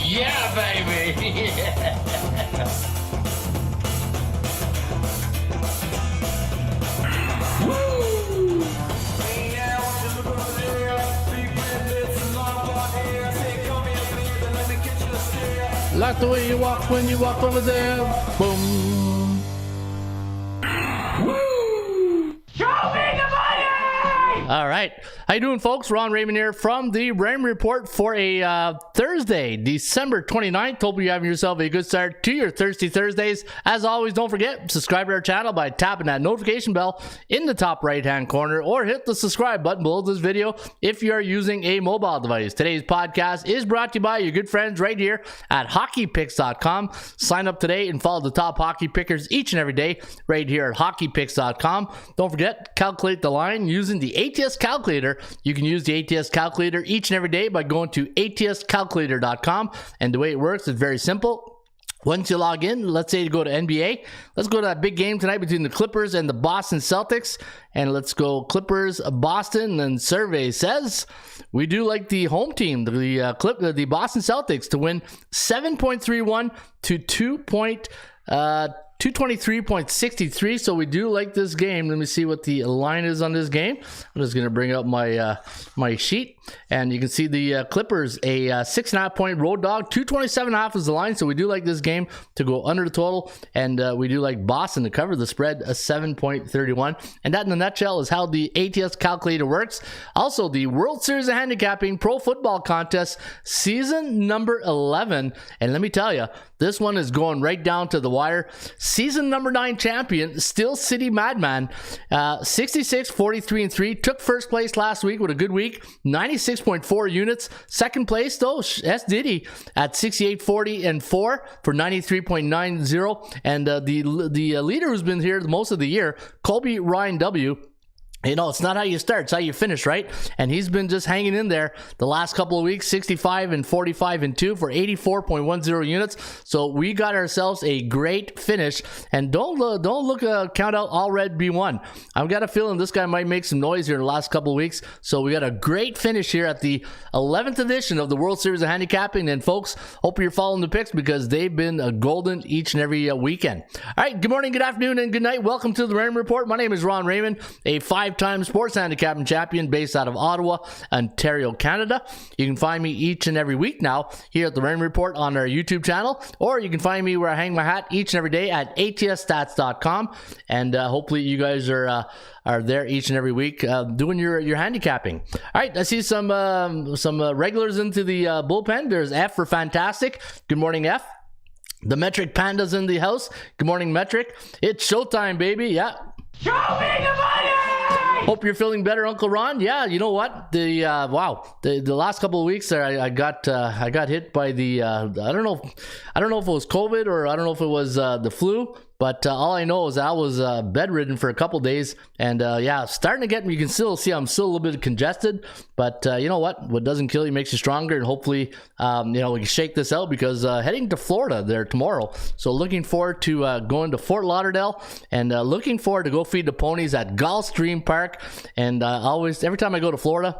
Yeah, baby! Like the way you walk when you walk over there. Boom. Woo! Show me the money! All right. How you doing, folks? Raymond here from the Raymond Report for a Thursday, December 29th. Hope you're having yourself a good start to your Thirsty Thursdays. As always, don't forget, subscribe to our channel by tapping that notification bell in the top right-hand corner, or hit the subscribe button below this video if you are using a mobile device. Today's podcast is brought to you by your good friends right here at hockeypicks.com. Sign up today and follow the top hockey pickers each and every day right here at hockeypicks.com. Don't forget, calculate the line using the ATS calculator. You can use the ATS calculator each and every day by going to atscalculator.com, and the way it works is very simple. Once you log in, let's say you go to NBA, let's go to that big game tonight between the Clippers and the Boston Celtics, and let's go Clippers Boston. And survey says we do like the home team, the Boston Celtics, to win 7.31 to 223.63. So we do like this game. Let me see what the line is on this game. I'm just going to bring up my my sheet, and you can see the Clippers a 6.5 point road dog. 227.5 is the line. So we do like this game to go under the total, and we do like Boston to cover the spread, a 7.31. And that in a nutshell is how the ATS calculator works. Also, the World Series of Handicapping Pro Football Contest season number 11, and let me tell you, this one is going right down to the wire. Season number 9 champion, Steel City Madman, 66, 43, and 3. Took first place last week with a good week, 96.4 units. Second place, though, S. Diddy at 68, 40, and 4 for 93.90. And the leader who's been here most of the year, Colby Ryan W., you know, it's not how you start, it's how you finish, right? And he's been just hanging in there the last couple of weeks, 65 and 45 and 2 for 84.10 units. So we got ourselves a great finish. And don't look count out all red B1. I've got a feeling this guy might make some noise here in the last couple of weeks. So we got a great finish here at the 11th edition of the World Series of Handicapping. And folks, hope you're following the picks because they've been golden each and every weekend. All right, good morning, good afternoon, and good night. Welcome to the Raymond Report. My name is Raymond, a 5-time sports handicapping champion based out of Ottawa, Ontario, Canada. You can find me each and every week now here at the Raymond Report on our YouTube channel, or you can find me where I hang my hat each and every day at atsstats.com. And hopefully you guys are there each and every week doing your handicapping. All right, I see some regulars into the bullpen. There's F for fantastic. Good morning, F. The Metric Panda's in the house. Good morning, Metric. It's showtime, baby. Yeah. Show me the money! Hope you're feeling better, Uncle Ron. Yeah, you know what? The last couple of weeks there, I got hit by the I don't know if it was COVID or I don't know if it was the flu. But all I know is I was bedridden for a couple days, and yeah, starting to get, you can still see I'm still a little bit congested, but you know what doesn't kill you makes you stronger, and hopefully we can shake this out because heading to Florida there tomorrow, so looking forward to going to Fort Lauderdale, and looking forward to go feed the ponies at Gulfstream Park. And always, every time I go to Florida,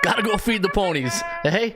gotta go feed the ponies. Hey,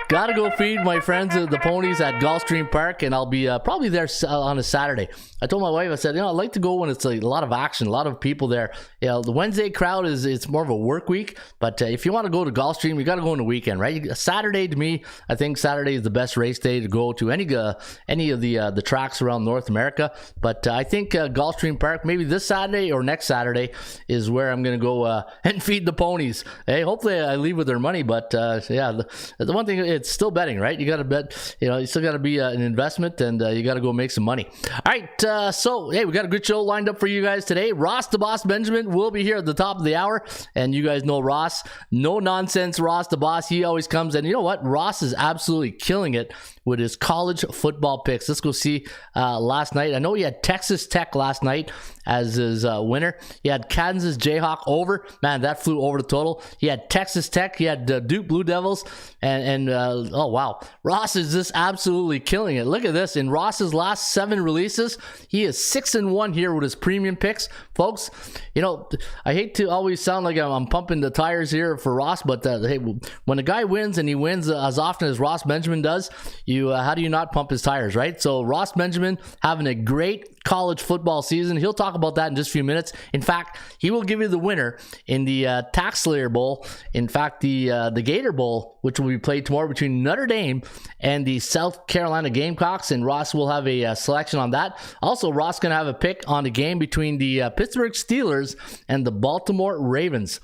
gotta go feed my friends the ponies at Gulfstream Park, and I'll be probably there on a Saturday. I told my wife, I said, I'd like to go when it's a lot of action, a lot of people there. The Wednesday crowd it's more of a work week, but if you want to go to Gulfstream, you got to go on the weekend, right? Saturday, to me, I think Saturday is the best race day to go to any of the tracks around North America. But I think Gulfstream Park, maybe this Saturday or next Saturday, is where I'm going to go and feed the ponies. Hey, hopefully I leave with their money, but yeah, the one thing, it's still betting, right? You got to bet, you still got to be an investment, and you got to go make some money. All right, so hey, we got a good show lined up for you guys today. Ross the Boss Benjamin will be here at the top of the hour, and you guys know Ross, no nonsense Ross the Boss. He always comes, and you know what? Ross is absolutely killing it with his college football picks. Let's go see last night. I know he had Texas Tech last night as his winner. He had Kansas Jayhawk over. Man, that flew over the total. He had Texas Tech. He had Duke Blue Devils. And oh, wow. Ross is just absolutely killing it. Look at this. In Ross's last 7 releases, he is 6-1 here with his premium picks. Folks, I hate to always sound like I'm pumping the tires here for Ross, but hey, when a guy wins, and he wins as often as Ross Benjamin does, how do you not pump his tires, right? So Ross Benjamin having a great college football season. He'll talk about that in just a few minutes. In fact, he will give you the winner in the Tax Slayer Bowl. In fact, the Gator Bowl, which will be played tomorrow between Notre Dame and the South Carolina Gamecocks, and Ross will have a selection on that. Also, Ross going to have a pick on the game between the Pittsburgh Steelers and the Baltimore Ravens.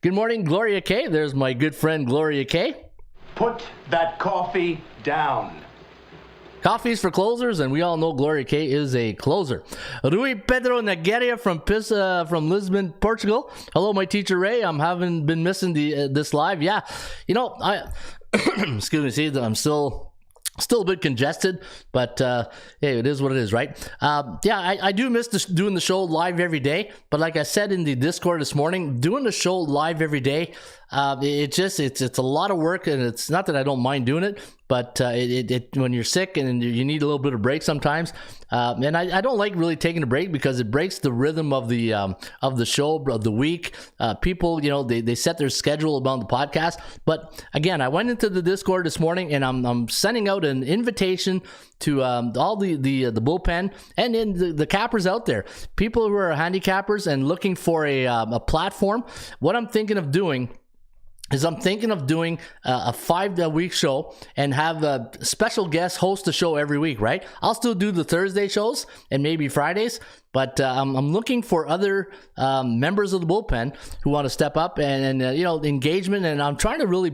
Good morning, Gloria K. There's my good friend Gloria K. Put that coffee down. Coffee's for closers, and we all know Gloria K is a closer. Rui Pedro Nageria from Lisbon, Portugal. Hello, my teacher Ray. Haven't been missing this live. Yeah, I excuse me. See, I'm still a bit congested, but hey, it is what it is, right? I do miss doing the show live every day, but like I said in the Discord this morning, doing the show live every day, it's a lot of work, and it's not that I don't mind doing it, but when you're sick and you need a little bit of break sometimes, and I don't like really taking a break because it breaks the rhythm of the show of the week. People, they set their schedule about the podcast. But again, I went into the Discord this morning, and I'm sending out an invitation to all the bullpen and in the cappers out there, people who are handicappers and looking for a platform. What I'm thinking of doing is I'm thinking of doing a 5-week show and have a special guest host the show every week, right? I'll still do the Thursday shows and maybe Fridays, but I'm looking for other members of the bullpen who want to step up and engagement. And I'm trying to really,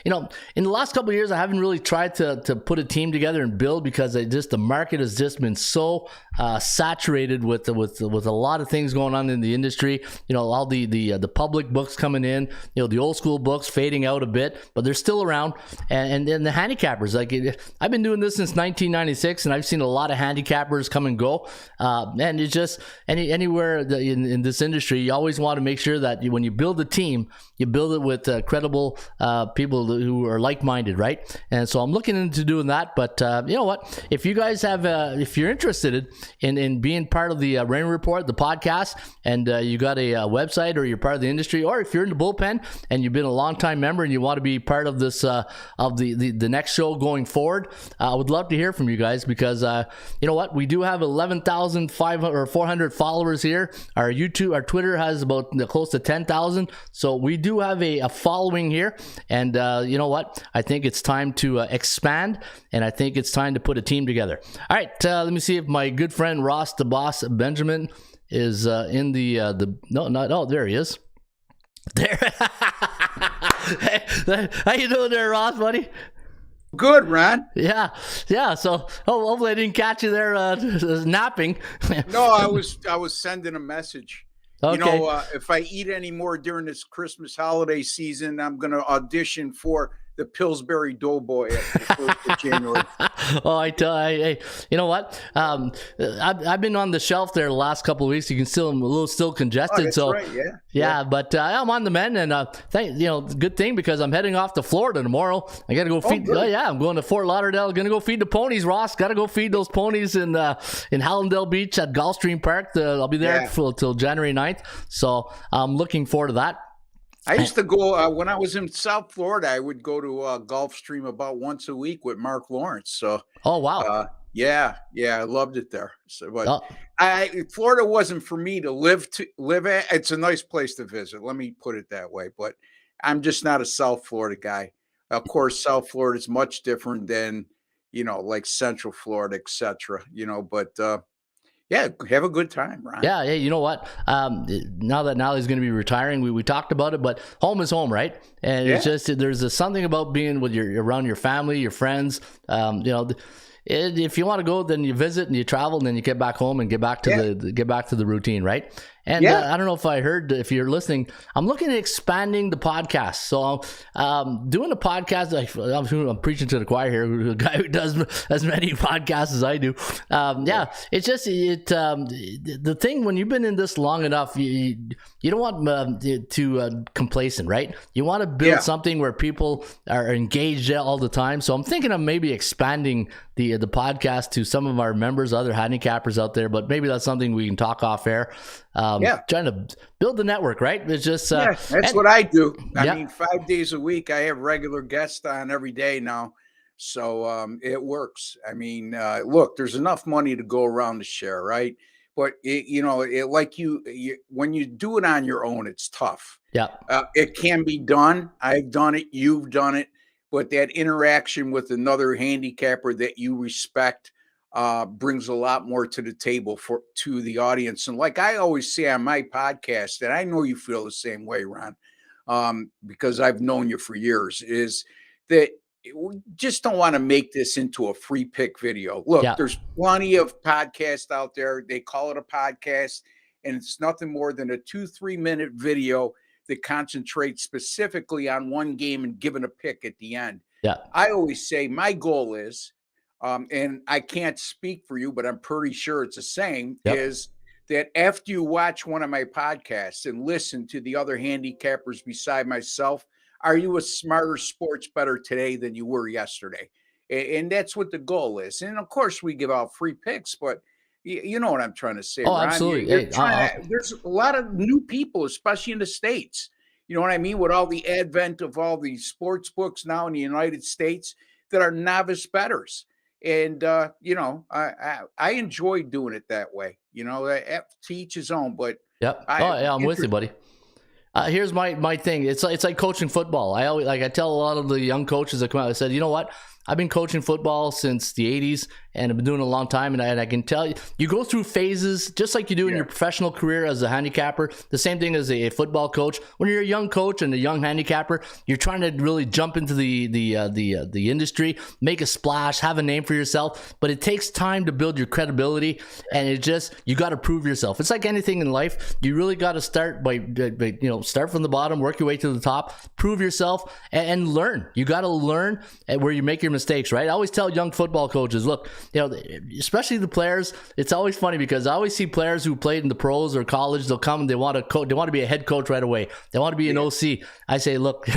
in the last couple of years, I haven't really tried to put a team together and build because the market has just been so saturated with a lot of things going on in the industry. All the public books coming in, the old school books fading out a bit, but they're still around. And then the handicappers, I've been doing this since 1996, and I've seen a lot of handicappers come and go. And it's just anywhere in this industry, you always want to make sure that when you build a team, you build it with credible people who are like-minded, right? And so I'm looking into doing that. But you know what? If you guys if you're interested in being part of the Raymond Report, the podcast, and you got a website, or you're part of the industry, or if you're in the bullpen and you've been a long-time member and you want to be part of this of the next show going forward, I would love to hear from you guys because you know what? We do have 11,500 or 400 followers here. Our Twitter has about close to 10,000. So we do have a following here, and you know what? I think it's time to expand, and I think it's time to put a team together. All right, let me see if my good friend Ross the Boss Benjamin is in there he is. There. Hey, how you doing there, Ross, buddy? Good, Ron. Yeah. So, hopefully I didn't catch you there napping. No, I was sending a message. Okay. If I eat any more during this Christmas holiday season, I'm going to audition for the Pillsbury Doughboy at the 1st of January. Hey, you know what? I've been on the shelf there the last couple of weeks. You can I'm a little still congested. That's so right, yeah. But I'm on the mend, and good thing because I'm heading off to Florida tomorrow. I got to go feed. I'm going to Fort Lauderdale. Going to go feed the ponies, Ross. Got to go feed those ponies in Hallandale Beach at Gulfstream Park. I'll be there till January 9th. So I'm looking forward to that. I used to go when I was in South Florida. I would go to Gulfstream about once a week with Mark Lawrence. So, oh wow, I loved it there. So, but Florida wasn't for me to live at. It's a nice place to visit. Let me put it that way. But I'm just not a South Florida guy. Of course, South Florida is much different than like Central Florida, etc. But Yeah, have a good time, Ron. Yeah, yeah. You know what? Now that Nolly's going to be retiring, we talked about it, but home is home, right? And it's just there's something about being with around your family, your friends. If you want to go, then you visit and you travel, and then you get back home and get back to the routine, right? And I don't know if you're listening, I'm looking at expanding the podcast. So doing a podcast, I'm preaching to the choir here, a guy who does as many podcasts as I do. It's just, the thing, when you've been in this long enough, you don't want to complacent, right? You want to build something where people are engaged all the time. So I'm thinking of maybe expanding the podcast to some of our members, other handicappers out there, but maybe that's something we can talk off air. Trying to build the network, right? It's just that's what I do. I mean, 5 days a week, I have regular guests on every day now, so it works. I mean, look, there's enough money to go around to share, right? But when you do it on your own, it's tough. Yeah, it can be done. I've done it. You've done it. But that interaction with another handicapper that you respect brings a lot more to the table to the audience. And like I always say on my podcast, and I know you feel the same way, Ron, because I've known you for years, is that we just don't want to make this into a free pick video. Look, there's plenty of podcasts out there. They call it a podcast, and it's nothing more than a 2-3 minute video that concentrates specifically on one game and giving a pick at the end. Yeah. I always say my goal is, and I can't speak for you, but I'm pretty sure it's the same, is that after you watch one of my podcasts and listen to the other handicappers beside myself, are you a smarter sports bettor today than you were yesterday? And that's what the goal is. And of course we give out free picks, but you know what I'm trying to say, Ron. Absolutely. There's a lot of new people, especially in the States. You know what I mean? With all the advent of all these sports books now in the United States that are novice bettors. And, I enjoy doing it that way. To each his own. But I'm with you, buddy. Here's my thing. It's like coaching football. I tell a lot of the young coaches that come out, I said, you know what? I've been coaching football since the 80s, and I've been doing it a long time, and I can tell you, you go through phases just like you do in your professional career as a handicapper. The same thing as a football coach. When you're a young coach and a young handicapper, you're trying to really jump into the industry, make a splash, have a name for yourself, but it takes time to build your credibility, and you got to prove yourself. It's like anything in life. You really got to start by start from the bottom, work your way to the top, prove yourself, and learn. You got to learn where you make your mistakes, right? I always tell young football coaches, look, especially the players, it's always funny because I always see players who played in the pros or college, they'll come and they want to be a head coach right away. They want to be an OC. I say, look,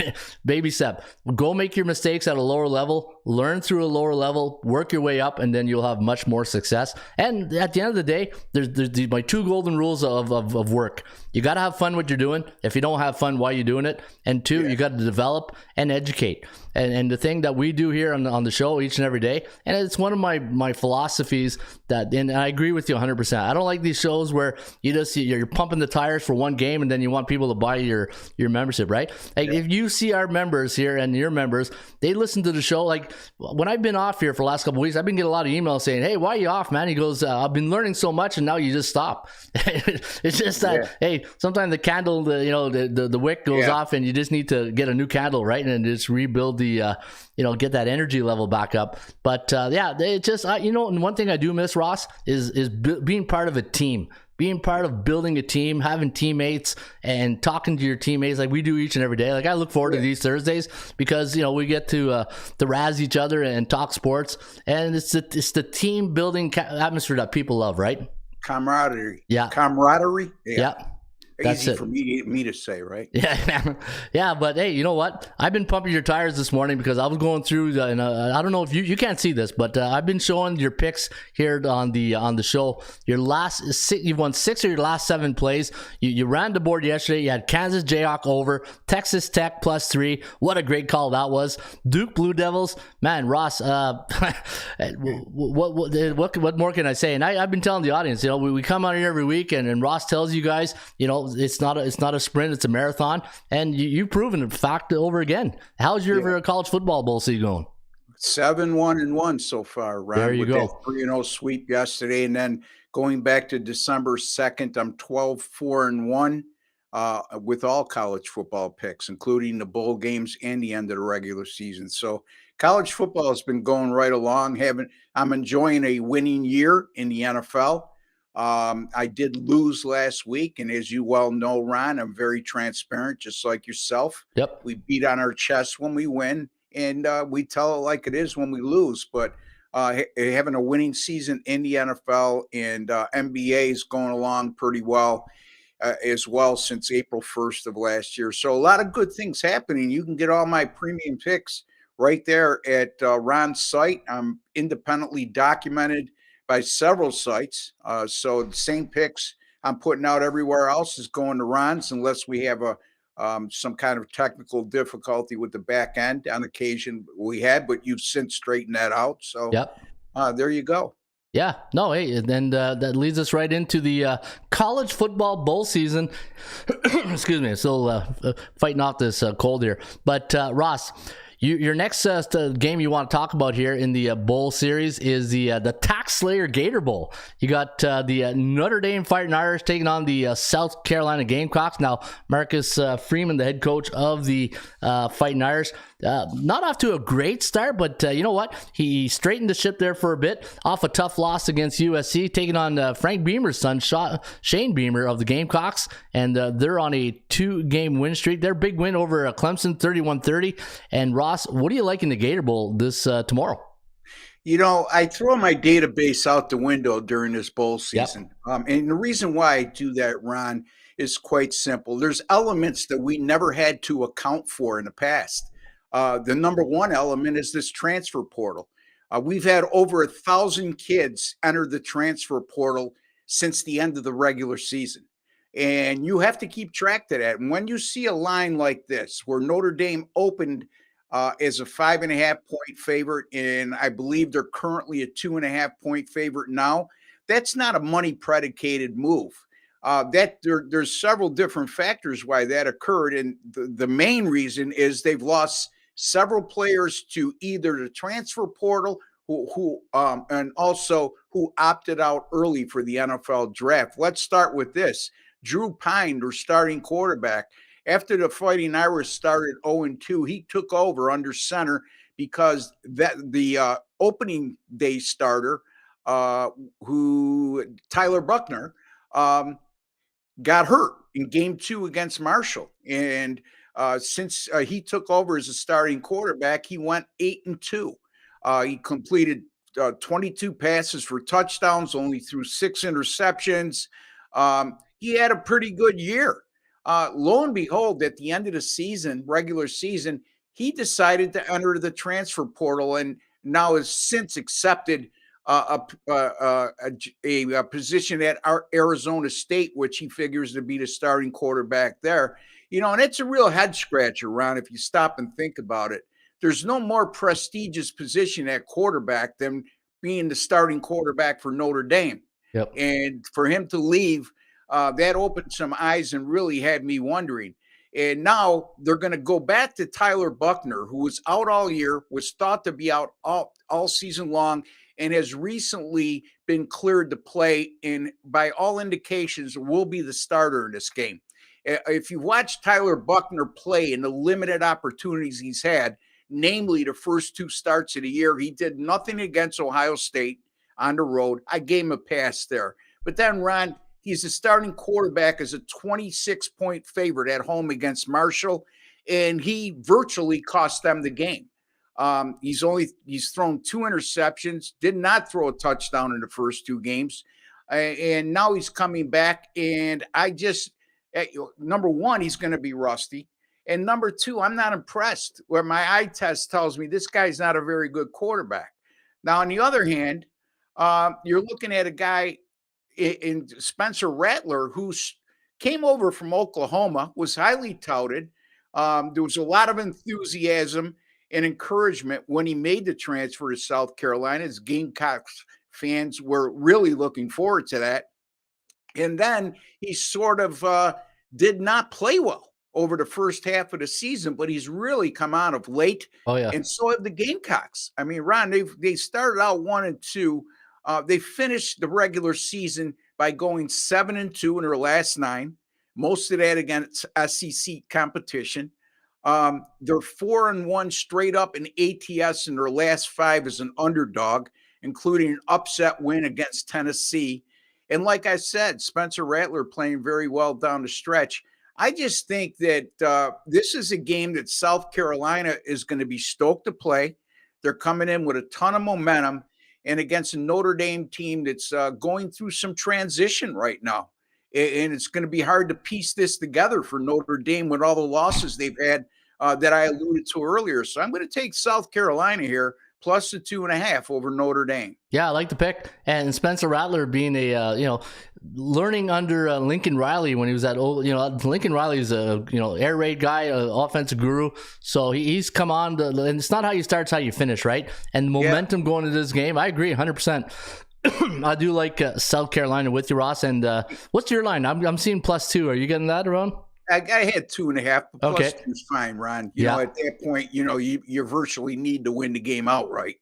baby step, go make your mistakes at a lower level, learn through a lower level, work your way up, and then you'll have much more success. And at the end of the day, there's my 2 golden rules of work. You got to have fun what you're doing. If you don't have fun, why are you doing it? And 2, you got to develop and educate. And the thing that we do here on the show each and every day, and it's one of my philosophies and I agree with you 100%. I don't like these shows where you're pumping the tires for one game and then you want people to buy your membership, right? Like if you see our members here and your members, they listen to the show. Like when I've been off here for the last couple of weeks, I've been getting a lot of emails saying, hey, why are you off, man? He goes, I've been learning so much and now you just stop. It's just that, hey, sometimes the candle, the wick goes off and you just need to get a new candle, right? And just rebuild get that energy level back up. But it just, and one thing I do miss, Ross, is being part of a team, being part of building a team, having teammates and talking to your teammates like we do each and every day. Like I look forward to these Thursdays because, we get to razz each other and talk sports, and it's the team building atmosphere that people love, right? Camaraderie. Yeah. Camaraderie. Yeah. That's easy it. For me to say, right? Yeah. But hey, you know what? I've been pumping your tires this morning because I was going through, and I don't know if you can't see this, but I've been showing your picks here on the show. You've won 6 of your last 7 plays. You ran the board yesterday. You had Kansas Jayhawk over, Texas Tech +3. What a great call that was. Duke Blue Devils, man. Ross, what more can I say? And I've been telling the audience, we come out here every week, and Ross tells you guys, it's not a sprint, it's a marathon, and you've proven it fact over again. How's your college football bowl season going? 7-1-1 so far, Ron. There you go. That 3-0 sweep yesterday, and then Going back to December 2nd, I'm 12-4-1 with all college football picks, including the bowl games and the end of the regular season. So college football has been going right along. I'm enjoying a winning year in the NFL. I did lose last week, and as you well know, Ron, I'm very transparent, just like yourself. Yep. We beat on our chest when we win, and we tell it like it is when we lose. But having a winning season in the NFL and NBA is going along pretty well as well since April 1st of last year. So a lot of good things happening. You can get all my premium picks right there at Ron's site. I'm independently documented by several sites. So the same picks I'm putting out everywhere else is going to Ron's unless we have some kind of technical difficulty with the back end. On occasion we had, but you've since straightened that out. So yep. There you go. Yeah, no, hey, and then that leads us right into the college football bowl season. Excuse me, still fighting off this cold here. But Ross, your next game you want to talk about here in the bowl series is the Tax Slayer Gator Bowl. You got the Notre Dame Fighting Irish taking on the South Carolina Gamecocks. Now, Marcus Freeman, the head coach of the Fighting Irish, not off to a great start, but you know what? He straightened the ship there for a bit, off a tough loss against USC, taking on Frank Beamer's son, Shane Beamer of the Gamecocks, and they're on a 2-game win streak. Their big win over Clemson, 31-30. And Ross, what do you like in the Gator Bowl this tomorrow? You know, I throw my database out the window during this bowl season. Yep. And the reason why I do that, Ron, is quite simple. There's elements that we never had to account for in the past. The number one element is this transfer portal. We've had over 1,000 kids enter the transfer portal since the end of the regular season. And you have to keep track of that. And when you see a line like this, where Notre Dame opened as a 5.5-point favorite, and I believe they're currently a 2.5-point favorite now, that's not a money predicated move. There's several different factors why that occurred. And the main reason is they've lost several players to either the transfer portal and also who opted out early for the NFL draft. Let's start with this. Drew Pine, their starting quarterback, after the Fighting Irish started 0-2, he took over under center because the opening day starter, Tyler Buckner, got hurt in game 2 against Marshall. And since he took over as a starting quarterback, he went 8-2. He completed 22 passes for touchdowns, only threw 6 interceptions. He had a pretty good year. Lo and behold, at the end of the season, regular season, he decided to enter the transfer portal and now has since accepted a position at Arizona State, which he figures to be the starting quarterback there. You know, and it's a real head scratcher, Ron, if you stop and think about it. There's no more prestigious position at quarterback than being the starting quarterback for Notre Dame. Yep. And for him to leave, that opened some eyes and really had me wondering. And now they're going to go back to Tyler Buckner, who was out all year, was thought to be out all season long, and has recently been cleared to play, and by all indications will be the starter in this game. If you watch Tyler Buckner play in the limited opportunities he's had, namely the first 2 starts of the year, he did nothing against Ohio State on the road. I gave him a pass there. But then, Ron, he's a starting quarterback as a 26-point favorite at home against Marshall, and he virtually cost them the game. He's thrown 2 interceptions, did not throw a touchdown in the first 2 games. And now he's coming back. And number one, he's going to be rusty. And number 2, I'm not impressed, where my eye test tells me this guy's not a very good quarterback. Now, on the other hand, you're looking at a guy in Spencer Rattler, who came over from Oklahoma, was highly touted. There was a lot of enthusiasm and encouragement when he made the transfer to South Carolina. His Gamecocks fans were really looking forward to that. And then he sort of did not play well over the first half of the season, but he's really come out of late. Oh, yeah. And so have the Gamecocks. I mean, Ron, they started out 1-2. They finished the regular season by going 7-2 in their last 9. Most of that against SEC competition. They're 4-1 straight up in ATS in their last 5 as an underdog, including an upset win against Tennessee. And like I said, Spencer Rattler playing very well down the stretch. I just think that this is a game that South Carolina is going to be stoked to play. They're coming in with a ton of momentum, and against a Notre Dame team that's going through some transition right now. And it's going to be hard to piece this together for Notre Dame with all the losses they've had that I alluded to earlier. So I'm going to take South Carolina here, plus the 2.5 over Notre Dame. Yeah, I like the pick. And Spencer Rattler being a, learning under Lincoln Riley when he was at Lincoln Riley's a, air raid guy, offensive guru. So he's come on and it's not how you start, it's how you finish, right? And the momentum going into this game, I agree 100%. I do like South Carolina with you, Ross. And what's your line? I'm seeing +2. Are you getting that, Ron? I had 2.5. But okay, +2 is fine, Ron. You know, at that point, you virtually need to win the game outright.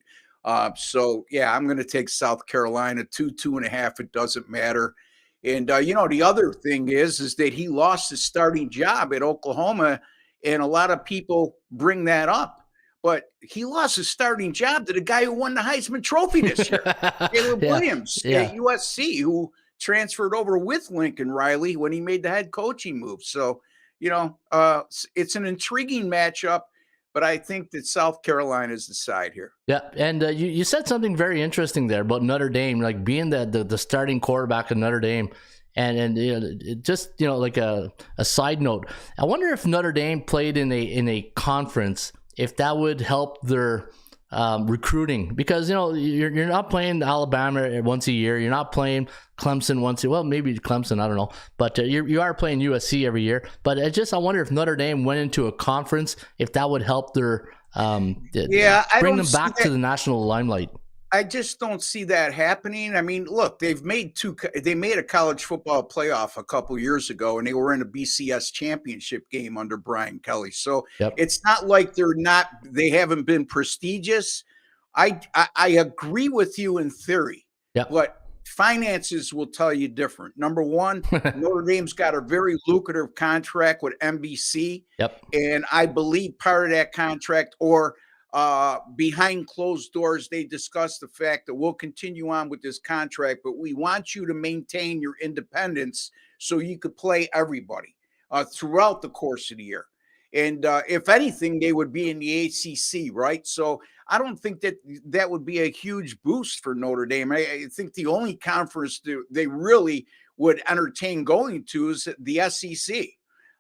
So yeah, I'm going to take South Carolina 2.5. It doesn't matter. And the other thing is that he lost his starting job at Oklahoma, and a lot of people bring that up. But he lost his starting job to the guy who won the Heisman Trophy this year, Caleb Williams at USC, who transferred over with Lincoln Riley when he made the head coaching move. So, it's an intriguing matchup, but I think that South Carolina is the side here. Yeah, and you said something very interesting there about Notre Dame, like being the starting quarterback of Notre Dame. And just like a side note, I wonder if Notre Dame played in a conference, if that would help their recruiting, because you're not playing Alabama once a year, you're not playing Clemson once a, well, maybe Clemson, I don't know, but you are playing USC every year. But I wonder if Notre Dame went into a conference, if that would help their bring them back to the national limelight. I just don't see that happening. I mean, look, they made a college football playoff a couple years ago, and they were in a BCS championship game under Brian Kelly. So It's not like they haven't been prestigious. I agree with you in theory, but finances will tell you different. Number one, Notre Dame's got a very lucrative contract with NBC. And I believe part of that contract, or behind closed doors, they discussed the fact that we'll continue on with this contract, but we want you to maintain your independence so you could play everybody throughout the course of the year. And if anything, they would be in the ACC, right? So I don't think that would be a huge boost for Notre Dame. I think the only conference they really would entertain going to is the SEC.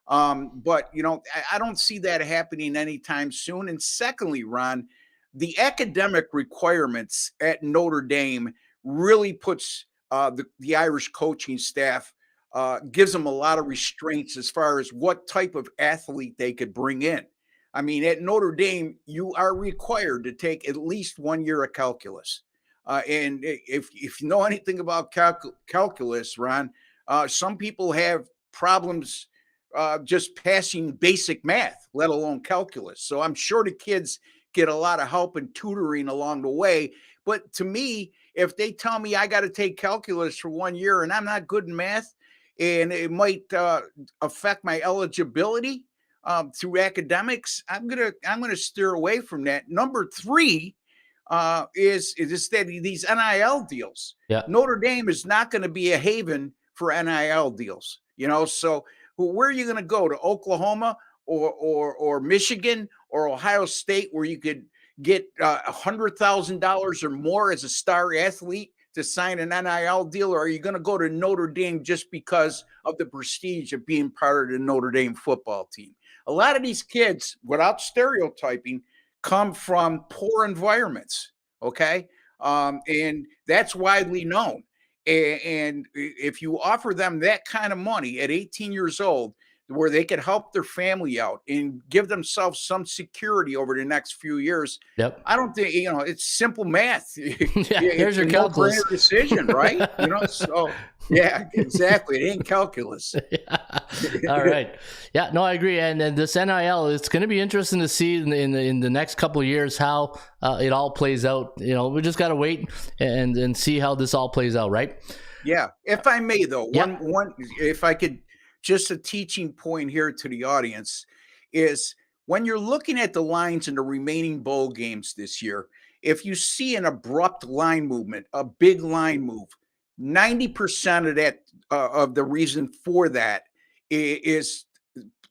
But I don't see that happening anytime soon. And secondly, Ron, the academic requirements at Notre Dame really puts the Irish coaching staff, gives them a lot of restraints as far as what type of athlete they could bring in. I mean, at Notre Dame, you are required to take at least 1 year of calculus. And if you know anything about calculus, Ron, some people have problems just passing basic math, let alone calculus. So I'm sure the kids get a lot of help and tutoring along the way. But to me, if they tell me I got to take calculus for 1 year and I'm not good in math, and it might affect my eligibility through academics, I'm gonna steer away from that. Number 3 is that these NIL deals. Notre Dame is not going to be a haven for NIL deals. So where are you going to go, to Oklahoma or Michigan or Ohio State, where you could get $100,000 or more as a star athlete to sign an NIL deal? Or are you going to go to Notre Dame just because of the prestige of being part of the Notre Dame football team? A lot of these kids, without stereotyping, come from poor environments. Okay. And that's widely known. And if you offer them that kind of money at 18 years old, where they could help their family out and give themselves some security over the next few years. Yep. I don't think, it's simple math. Yeah, there's your calculus. No-brainer decision, right? So yeah, exactly. It ain't calculus. Yeah. All right. Yeah, no, I agree. And this NIL, it's going to be interesting to see in the next couple of years how it all plays out. We just got to wait and see how this all plays out, right? Yeah. If I may, though, one, if I could, just a teaching point here to the audience is when you're looking at the lines in the remaining bowl games this year, if you see an abrupt line movement, a big line move, 90% of that of the reason for that is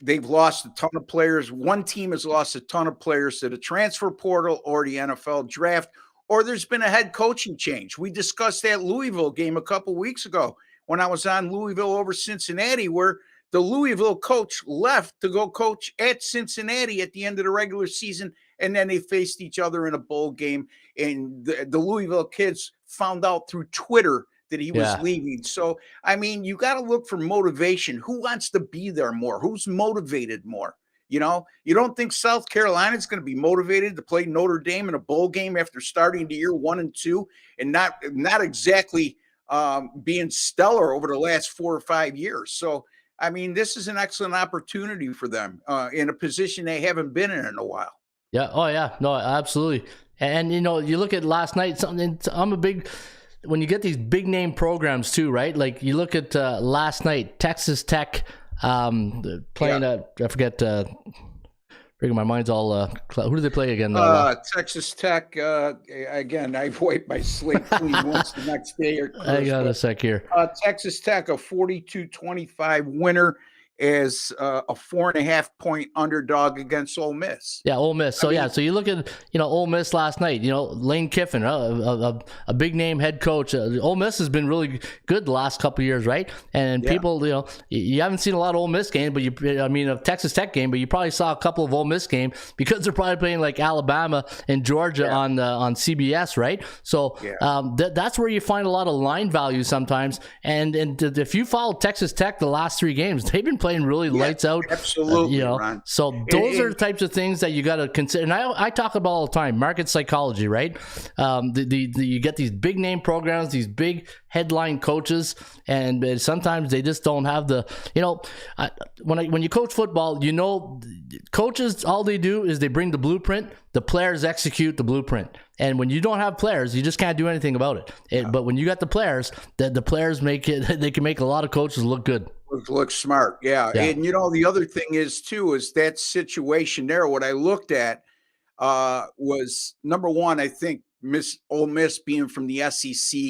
they've lost a ton of players. One team has lost a ton of players to the transfer portal or the NFL draft, or there's been a head coaching change. We discussed that Louisville game a couple weeks ago when I was on Louisville over Cincinnati, where the Louisville coach left to go coach at Cincinnati at the end of the regular season, and then they faced each other in a bowl game, and the Louisville kids found out through Twitter that he was leaving. So, I mean, you got to look for motivation. Who wants to be there more? Who's motivated more? You don't think South Carolina is going to be motivated to play Notre Dame in a bowl game after starting the year 1 and 2 and not exactly being stellar over the last 4 or 5 years. So, I mean, this is an excellent opportunity for them in a position they haven't been in a while. Yeah. Oh, yeah. No, absolutely. And, you look at last night, when you get these big name programs too, right? Like you look at last night, Texas Tech playing I forget, my mind's all, who do they play again? Texas Tech, again, I've wiped my slate clean once the next day. I got a sec here. Texas Tech, a 42-25 winner, as a 4.5 point underdog against Ole Miss. Yeah, Ole Miss. So so you look at Ole Miss last night. Lane Kiffin, a big name head coach. Ole Miss has been really good the last couple of years, right? And people, you haven't seen a lot of Ole Miss games, but a Texas Tech game, but you probably saw a couple of Ole Miss games because they're probably playing like Alabama and Georgia on CBS, right? So that's where you find a lot of line value sometimes. And if you follow Texas Tech the last 3 games, they've been playing really lights out. Absolutely, Ron. So those are the types of things that you got to consider. And I talk about all the time, market psychology, right? You get these big name programs, these big headline coaches, and sometimes they just don't have the, when you coach football, coaches, all they do is they bring the blueprint, the players execute the blueprint. And when you don't have players, you just can't do anything about it. But when you got the players, the players they can make a lot of coaches look good. Look smart. Yeah. And the other thing is that situation there, what I looked at was number one, I think Ole Miss being from the SEC,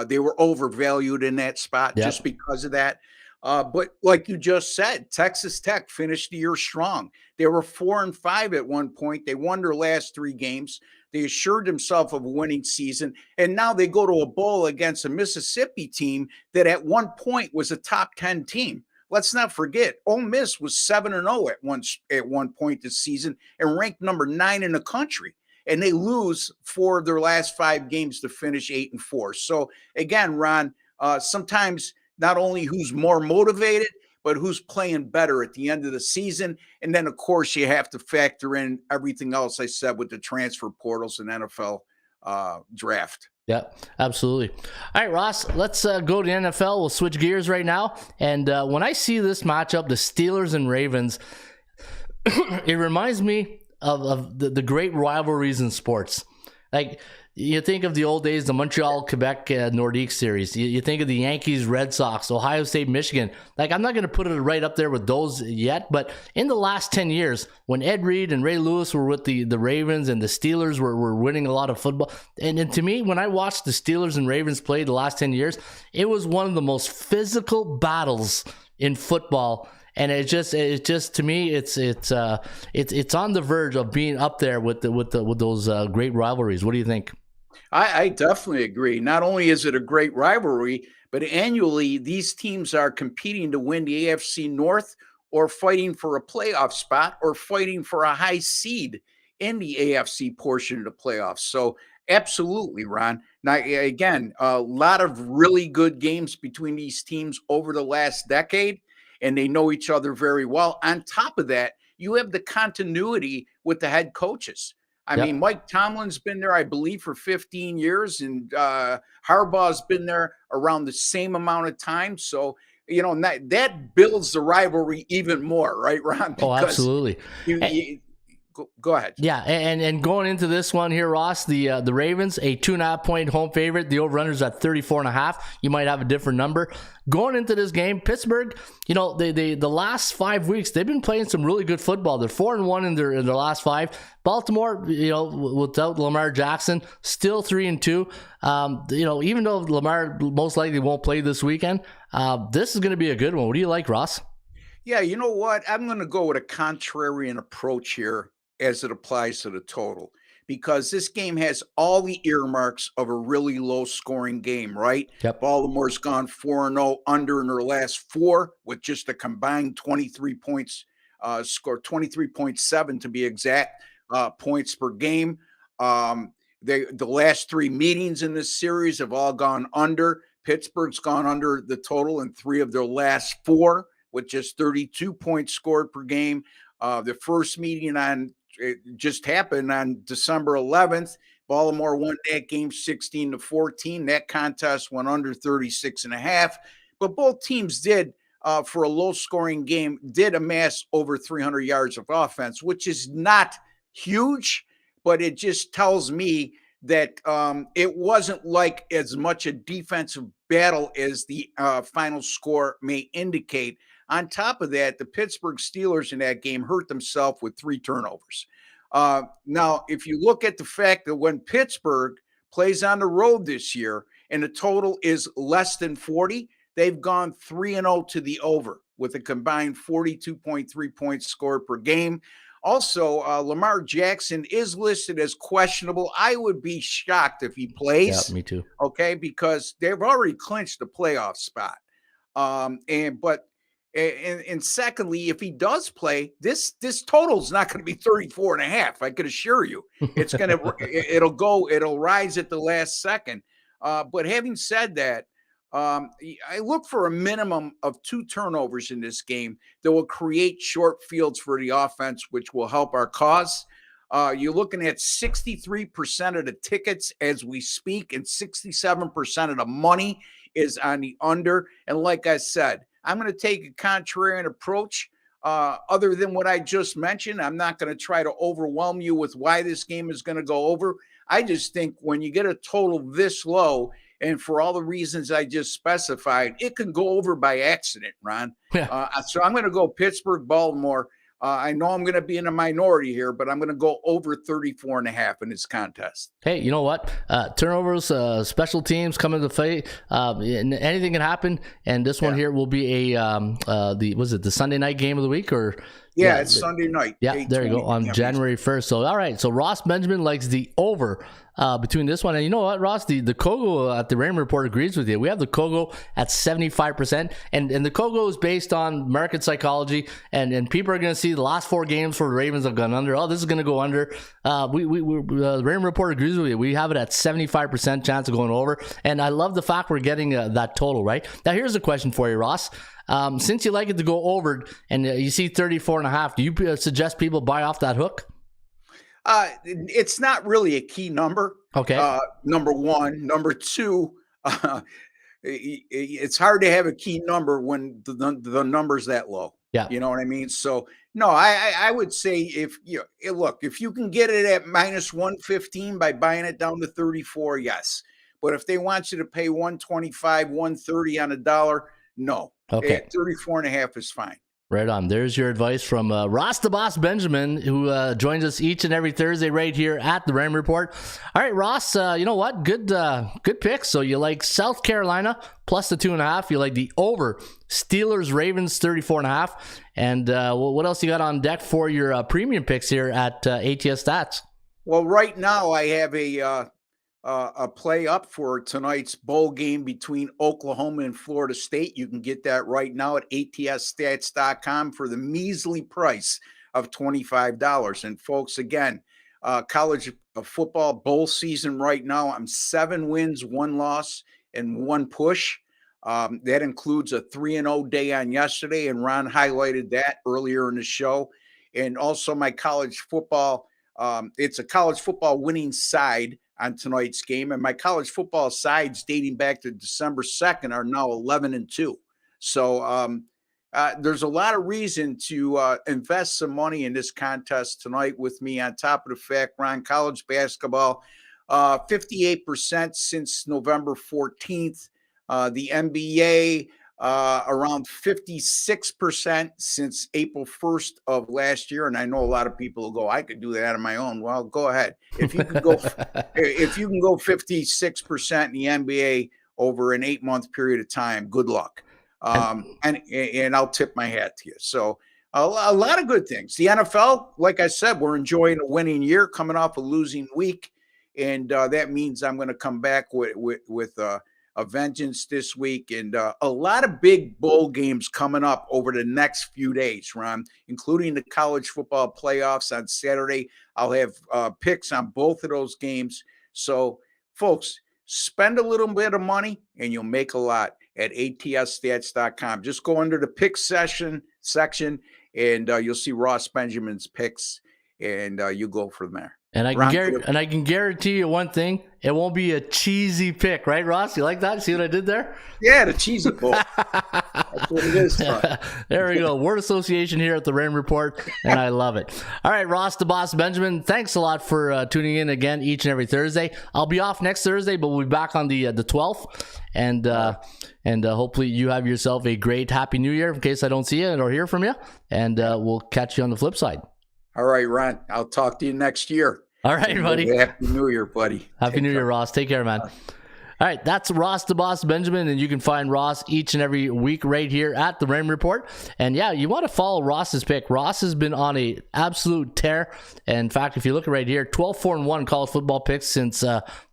they were overvalued in that spot just because of that. But like you just said, Texas Tech finished the year strong. They were 4-5 at one point. They won their last 3 games. They assured themselves of a winning season. And now they go to a bowl against a Mississippi team that at one point was a top 10 team. Let's not forget, Ole Miss was 7-0 at one point this season and ranked number 9 in the country. And they lose 4 of their last 5 games to finish 8-4. So again, Ron, sometimes not only who's more motivated, but who's playing better at the end of the season. And then, of course, you have to factor in everything else I said with the transfer portals and NFL draft. Yeah, absolutely. All right, Ross, let's go to the NFL. We'll switch gears right now. And when I see this matchup, the Steelers and Ravens, it reminds me of the great rivalries in sports. Like, you think of the old days, the Montreal-Quebec Nordique series. You think of the Yankees, Red Sox, Ohio State, Michigan. Like, I'm not going to put it right up there with those yet, but in the last 10 years, when Ed Reed and Ray Lewis were with the Ravens and the Steelers were winning a lot of football, and to me, when I watched the Steelers and Ravens play the last 10 years, it was one of the most physical battles in football. And it just to me, it's on the verge of being up there with those great rivalries. What do you think? I definitely agree. Not only is it a great rivalry, but annually these teams are competing to win the AFC North or fighting for a playoff spot or fighting for a high seed in the AFC portion of the playoffs. So absolutely, Ron. Now, again, a lot of really good games between these teams over the last decade. and they know each other very well. On top of that, you have the continuity with the head coaches. I mean, Mike Tomlin's been there, I believe, for 15 years, and Harbaugh's been there around the same amount of time. So, that builds the rivalry even more, right, Ron? Oh, absolutely. Go ahead. Yeah, and going into this one here, Ross, the Ravens, a 2.5-point home favorite. The over-under's at 34.5. You might have a different number. Going into this game, Pittsburgh, the last 5 weeks, they've been playing some really good football. They're 4-1 in their last 5. Baltimore, without Lamar Jackson, still 3-2. Even though Lamar most likely won't play this weekend, this is going to be a good one. What do you like, Ross? Yeah, you know what? I'm going to go with a contrarian approach here as it applies to the total, because this game has all the earmarks of a really low scoring game, right? Yep. Baltimore's gone 4-0 under in their last 4 with just a combined 23 points, scored 23.7 to be exact, points per game. The last 3 meetings in this series have all gone under. Pittsburgh's gone under the total in 3 of their last 4 with just 32 points scored per game. The first meeting just happened on December 11th. Baltimore won that game 16-14. That contest went under 36.5. But both teams did, for a low-scoring game, did amass over 300 yards of offense, which is not huge, but it just tells me that it wasn't like as much a defensive battle as the final score may indicate. On top of that, the Pittsburgh Steelers in that game hurt themselves with 3 turnovers. Now, if you look at the fact that when Pittsburgh plays on the road this year and the total is less than 40, they've gone 3-0 to the over with a combined 42.3 points scored per game. Also, Lamar Jackson is listed as questionable. I would be shocked if he plays. Yeah, me too. Okay, because they've already clinched the playoff spot. And secondly, if he does play, this total is not going to be 34.5. I could assure you, it'll rise at the last second. But having said that, I look for a minimum of 2 turnovers in this game that will create short fields for the offense, which will help our cause. You're looking at 63% of the tickets as we speak, and 67% of the money is on the under. And like I said, I'm going to take a contrarian approach. Other than what I just mentioned, I'm not going to try to overwhelm you with why this game is going to go over. I just think when you get a total this low, and for all the reasons I just specified, it can go over by accident, Ron. Yeah. So I'm going to go Pittsburgh, Baltimore. I know I'm going to be in a minority here, but I'm going to go over 34.5 in this contest. Hey, you know what? Turnovers, special teams come into play. Anything can happen, and this one here will be the Sunday night game of the week, or? Yeah, it's Sunday night. Yeah, there you go, on January 1st. So, all right. So, Ross Benjamin likes the over between this one. And you know what, Ross? The Kogo at the Raymond Report agrees with you. We have the Kogo at 75%. And the Kogo is based on market psychology. And people are going to see the last 4 games for the Ravens have gone under. Oh, this is going to go under. The Raymond Report agrees with you. We have it at 75% chance of going over. And I love the fact we're getting that total, right? Now, here's a question for you, Ross. Since you like it to go over and you see 34.5, do you suggest people buy off that hook? It's not really a key number. Okay. Number one. Number two, it's hard to have a key number when the number's that low. Yeah. You know what I mean? So, no, I would say if you can get it at minus 115 by buying it down to 34, yes. But if they want you to pay 125, 130 on a dollar, no. Okay. 34.5 is fine. Right on. There's your advice from Ross the Boss Benjamin, who joins us each and every Thursday right here at the Raymond Report. All right, Ross, you know what? Good pick. So you like South Carolina plus the 2.5. You like the over Steelers Ravens 34.5. And what else you got on deck for your premium picks here at ATS Stats? Well, right now I have a play up for tonight's bowl game between Oklahoma and Florida State. You can get that right now at atsstats.com for the measly price of $25. And folks, again, college football bowl season right now, I'm 7 wins, 1 loss, and 1 push. That includes a 3-0 day on yesterday, and Ron highlighted that earlier in the show. And also my college football. It's a college football winning side on tonight's game, and my college football sides dating back to December 2nd are now 11-2. So there's a lot of reason to invest some money in this contest tonight with me. On top of the fact, Ron, college basketball, 58% since November 14th. The NBA, around 56% since April 1st of last year. And I know a lot of people will go, I could do that on my own. Well, go ahead. If you can go, if you can go 56% in the NBA over an 8-month period of time, good luck. And I'll tip my hat to you. So a lot of good things. The NFL, like I said, we're enjoying a winning year, coming off a losing week. And that means I'm going to come back with a vengeance this week, and a lot of big bowl games coming up over the next few days, Ron, including the college football playoffs on Saturday. I'll have picks on both of those games. So, folks, spend a little bit of money, and you'll make a lot at atsstats.com. Just go under the pick section, and you'll see Ross Benjamin's picks, and you go from there. And I can guarantee you one thing: it won't be a cheesy pick, right, Ross? You like that? See what I did there? Yeah, the cheesy bowl. That's what it is. There we go. Word association here at the Raymond Report, and I love it. All right, Ross the Boss Benjamin, thanks a lot for tuning in again each and every Thursday. I'll be off next Thursday, but we'll be back on the 12th, and hopefully you have yourself a great Happy New Year. In case I don't see you or hear from you, and we'll catch you on the flip side. All right, Ron. I'll talk to you next year. All right, buddy. Happy New Year, buddy. Happy New Year, Ross. Take care, man. All right, that's Ross the Boss Benjamin, and you can find Ross each and every week right here at the Raymond Report. And yeah, you want to follow Ross's pick. Ross has been on a absolute tear. In fact, if you look right here, 12-4-1 college football picks since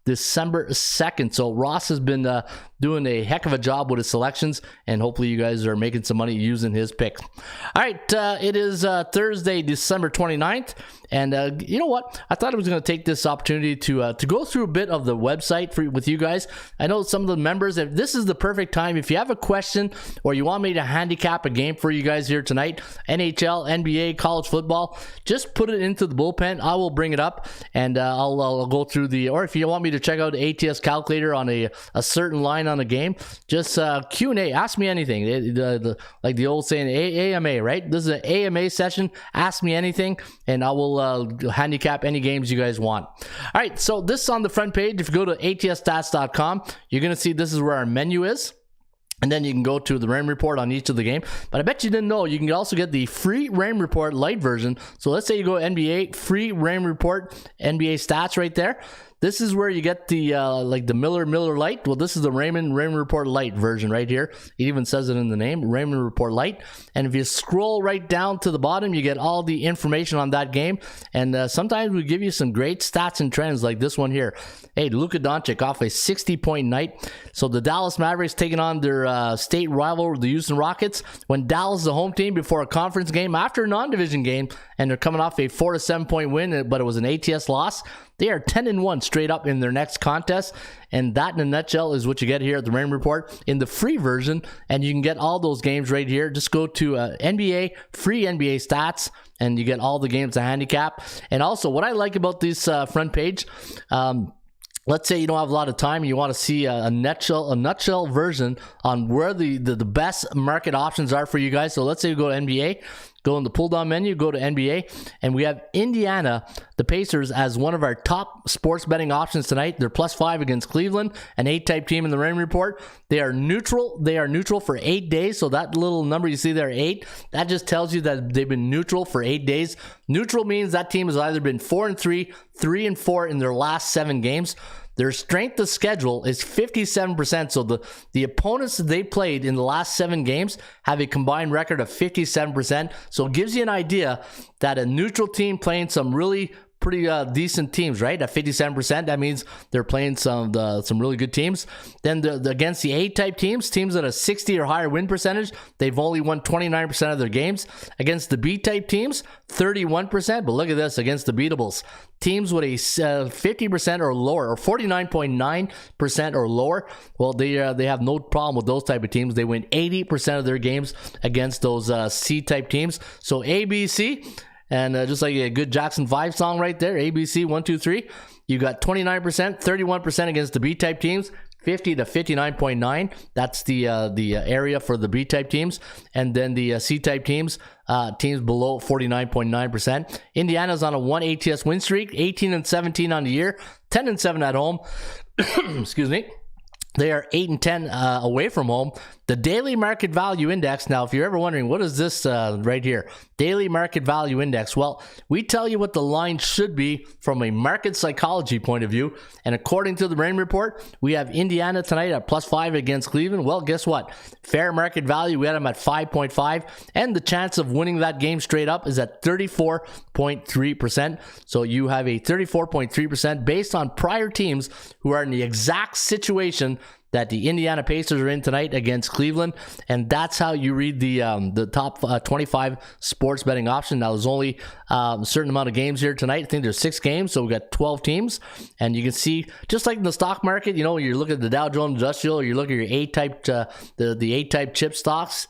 December 2nd. So Ross has been doing a heck of a job with his selections, and hopefully you guys are making some money using his picks. All right, it is Thursday, December 29th, and you know what? I thought I was going to take this opportunity to go through a bit of the website with you guys. I know some of the members, if this is the perfect time, if you have a question or you want me to handicap a game for you guys here tonight, NHL, NBA, college football, just put it into the bullpen. I will bring it up, and I'll go through or if you want me to check out the ATS calculator on a certain line on a game, just Q&A, ask me anything. Like the old saying, AMA, right? This is an AMA session. Ask me anything, and I will handicap any games you guys want. All right, so this is on the front page. If you go to atsstats.com, you're going to see this is where our menu is. And then you can go to the Raymond Report on each of the game. But I bet you didn't know, you can also get the free Raymond Report light version. So let's say you go NBA, free Raymond Report, NBA stats right there. This is where you get the like the Miller Lite. Well, this is the Raymond Report Lite version right here. It even says it in the name, Raymond Report Lite. And if you scroll right down to the bottom, you get all the information on that game. And sometimes we give you some great stats and trends like this one here. Hey, Luka Doncic off a 60-point night. So the Dallas Mavericks taking on their state rival, the Houston Rockets. When Dallas is the home team before a conference game, after a non-division game, and they're coming off a 4 to 7 point win, but it was an ATS loss. They are 10-1 straight up in their next contest, and that in a nutshell is what you get here at the Raymond Report in the free version, and you can get all those games right here. Just go to NBA, free NBA stats, and you get all the games to handicap. And also, what I like about this front page, let's say you don't have a lot of time and you want to see a nutshell version on where the best market options are for you guys. So let's say you go to NBA, go in the pull down menu, go to NBA, and we have Indiana, the Pacers, as one of our top sports betting options tonight. They're +5 against Cleveland, an 8-type team in the Raymond Report. They are neutral. They are neutral for 8 days. So that little number you see there, 8, that just tells you that they've been neutral for 8 days. Neutral means that team has either been 4-3, 3-4 in their last 7 games. Their strength of schedule is 57%. So the opponents that they played in the last 7 games have a combined record of 57%. So it gives you an idea that a neutral team playing some really pretty decent teams, right? At 57%, that means they're playing some really good teams. Then against the A-type teams at a 60 or higher win percentage, they've only won 29% of their games. Against the B-type teams, 31%. But look at this, against the beatables, teams with a 50% or lower, or 49.9% or lower, well, they have no problem with those type of teams. They win 80% of their games against those C-type teams. So ABC, and just like a good Jackson 5 song right there, ABC 1, 2, 3. You got 29%, 31% against the B-type teams, 50 to 59.9. That's the area for the B-type teams. And then the C-type teams, teams below 49.9%. Indiana's on a 1 ATS win streak, 18-17 on the year, 10-7 at home. Excuse me. They are 8-10 away from home. The daily market value index. Now, if you're ever wondering, what is this right here? Daily market value index. Well, we tell you what the line should be from a market psychology point of view. And according to the Rain report, we have Indiana tonight at +5 against Cleveland. Well, guess what? Fair market value, we had them at 5.5. And the chance of winning that game straight up is at 34.3%. So you have a 34.3% based on prior teams who are in the exact situation that the Indiana Pacers are in tonight against Cleveland. And that's how you read the top 25 sports betting option. Now, there's only a certain amount of games here tonight. I think there's 6 games, so we got 12 teams. And you can see, just like in the stock market, you know, you look at the Dow Jones Industrial, or you look at your A-type, the A-type chip stocks.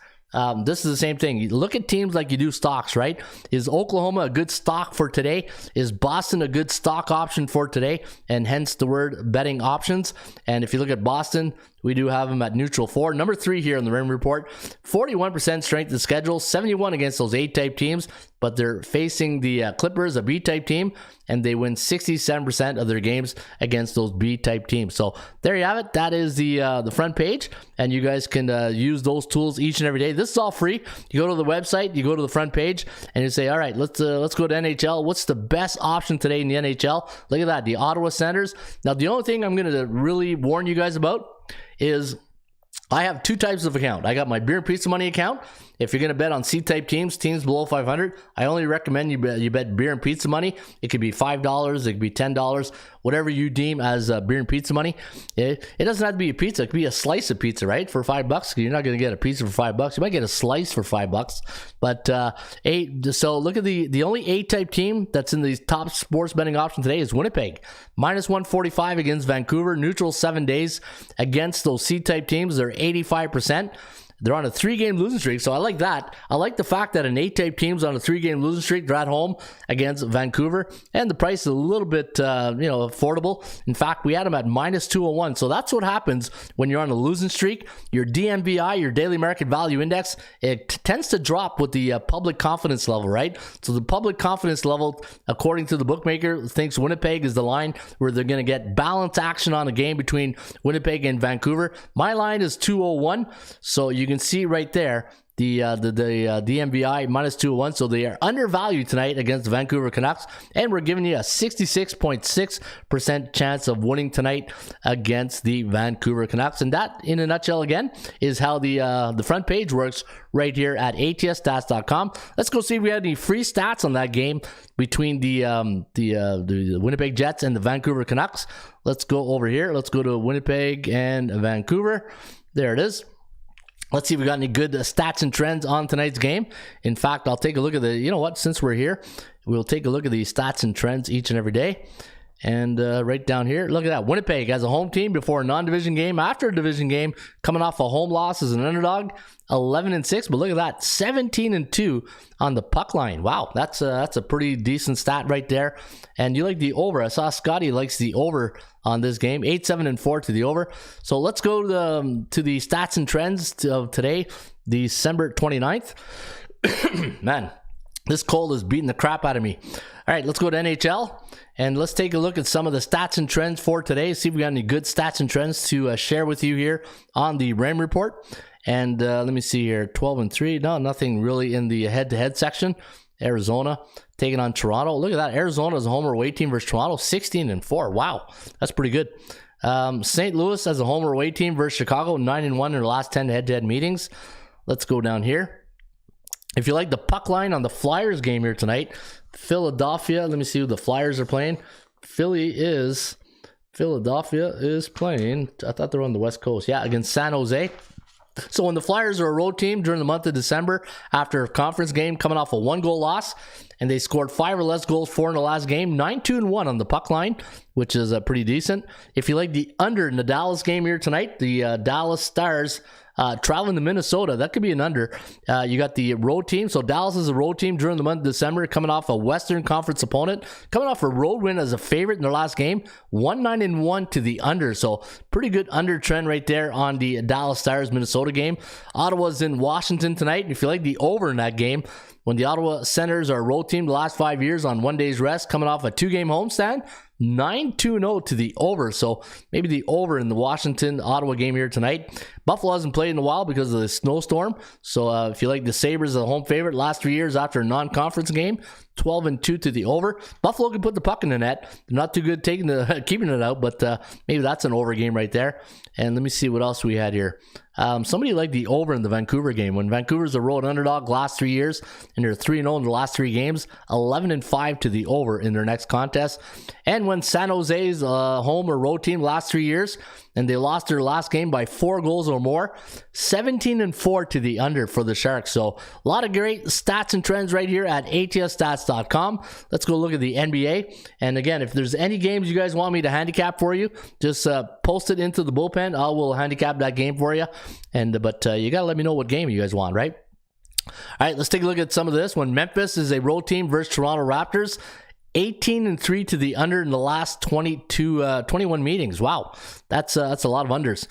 This is the same thing. You look at teams like you do stocks, right? Is Oklahoma a good stock for today? Is Boston a good stock option for today? And hence the word betting options. And if you look at Boston, we do have them at neutral 4. Number 3 here in the Rim Report, 41% strength of schedule, 71 against those A-type teams, but they're facing the Clippers, a B-type team, and they win 67% of their games against those B-type teams. So there you have it. That is the front page, and you guys can use those tools each and every day. This is all free. You go to the website, you go to the front page, and you say, all right, let's go to NHL. What's the best option today in the NHL? Look at that, the Ottawa Senators. Now, the only thing I'm going to really warn you guys about is I have 2 types of account. I got my beer and pizza money account. If you're going to bet on C-type teams below 500, I only recommend you bet beer and pizza money. It could be $5, it could be $10, whatever you deem as beer and pizza money. It doesn't have to be a pizza. It could be a slice of pizza, right? For $5. You're not going to get a pizza for $5. You might get a slice for $5. But so look at the only A-type team that's in the top sports betting option today is Winnipeg. -145 against Vancouver. Neutral 7 days against those C-type teams. They're 85%. They're on a 3-game losing streak, so I like that. I like the fact that an A-type team's on a 3-game losing streak. They're at home against Vancouver, and the price is a little bit, affordable. In fact, we had them at -201. So that's what happens when you're on a losing streak. Your DMVI, your daily market value index, it tends to drop with the public confidence level, right? So the public confidence level, according to the bookmaker, thinks Winnipeg is the line where they're going to get balanced action on a game between Winnipeg and Vancouver. My line is 201, so you can see right there the DMVI -201, so they are undervalued tonight against the Vancouver Canucks, and we're giving you a 66.6% chance of winning tonight against the Vancouver Canucks. And that, in a nutshell, again, is how the front page works right here at atsstats.com. Let's go see if we had any free stats on that game between the Winnipeg Jets and the Vancouver Canucks. Let's go over here. Let's go to Winnipeg and Vancouver. There it is. Let's see if we got any good stats and trends on tonight's game. In fact, I'll take a look at since we're here, we'll take a look at the stats and trends each and every day. And right down here, look at that. Winnipeg as a home team before a non-division game, after a division game, coming off a home loss as an underdog, 11-6. But look at that, 17-2 on the puck line. Wow, that's a pretty decent stat right there. And you like the over. I saw Scotty likes the over on this game, 8-7-4 to the over. So let's go to the stats and trends of today, December 29th. Man, this cold is beating the crap out of me. All right, let's go to NHL. And let's take a look at some of the stats and trends for today. See if we got any good stats and trends to share with you here on the Ram Report. And let me see here, 12-3. No, nothing really in the head-to-head section. Arizona taking on Toronto. Look at that. Arizona is a home or away team versus Toronto, 16-4. Wow, that's pretty good. St. Louis as a home or away team versus Chicago, 9-1 in their last 10 head-to-head meetings. Let's go down here. If you like the puck line on the Flyers game here tonight, Philadelphia. Let me see who the Flyers are playing. Philadelphia is playing. I thought they were on the West Coast. Yeah, against San Jose. So when the Flyers are a road team during the month of December after a conference game coming off a 1-goal loss, and they scored 5 or less goals, 4 in the last game, 9-2-1 on the puck line, which is pretty decent. If you like the under in the Dallas game here tonight, the Dallas Stars traveling to Minnesota, that could be an under. You got the road team. So Dallas is a road team during the month of December, coming off a Western Conference opponent, coming off a road win as a favorite in their last game, 1-9-1 to the under. So pretty good under trend right there on the Dallas Stars Minnesota game. Ottawa's in Washington tonight. If you like the over in that game, when the Ottawa Senators are a road team the last 5 years on 1 day's rest, coming off a 2-game homestand, 9-2-0 to the over. So maybe the over in the Washington-Ottawa game here tonight. Buffalo hasn't played in a while because of the snowstorm. So if you like the Sabres as a home favorite last 3 years after a non-conference game, 12-2 to the over. Buffalo can put the puck in the net. They're not too good keeping it out, but maybe that's an over game right there. And let me see what else we had here. Somebody liked the over in the Vancouver game. When Vancouver's a road underdog last 3 years, and they're 3-0 in the last 3 games, 11-5 to the over in their next contest. And when San Jose's home or road team last 3 years, and they lost their last game by 4 goals or more, 17-4 to the under for the Sharks. So a lot of great stats and trends right here at atsstats.com. Let's go look at the NBA. And again, if there's any games you guys want me to handicap for you, just post it into the bullpen. I will handicap that game for you. But you got to let me know what game you guys want, right? All right, let's take a look at some of this. When Memphis is a road team versus Toronto Raptors, 18-3 to the under in the last 21 meetings. Wow, that's a lot of unders.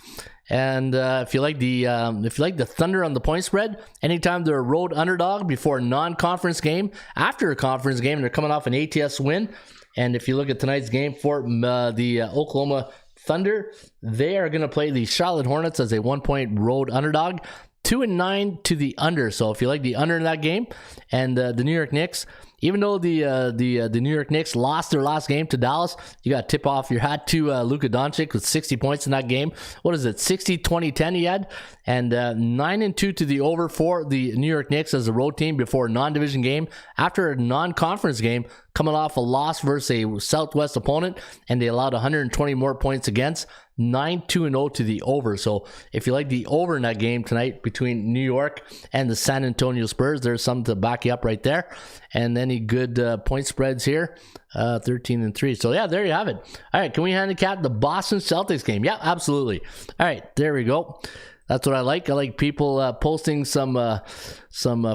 And if you like the Thunder on the point spread, anytime they're a road underdog before a non-conference game, after a conference game, and they're coming off an ATS win. And if you look at tonight's game for the Oklahoma Thunder, they are going to play the Charlotte Hornets as a 1-point road underdog, 2-9 to the under. So if you like the under in that game, and the New York Knicks, even though the New York Knicks lost their last game to Dallas, you got to tip off your hat to Luka Doncic with 60 points in that game. What is it, 60-20-10 he had? And 9-2 to the over for the New York Knicks as a road team before a non-division game, after a non-conference game, coming off a loss versus a Southwest opponent, and they allowed 120 more points against. 9-2-0 to the over. So if you like the over in that game tonight between New York and the San Antonio Spurs, there's something to back you up right there. And any good point spreads here, 13-3. So yeah, there you have it. All right, can we handicap the Boston Celtics game? Yeah, absolutely. All right, there we go. That's what I like. I like people posting some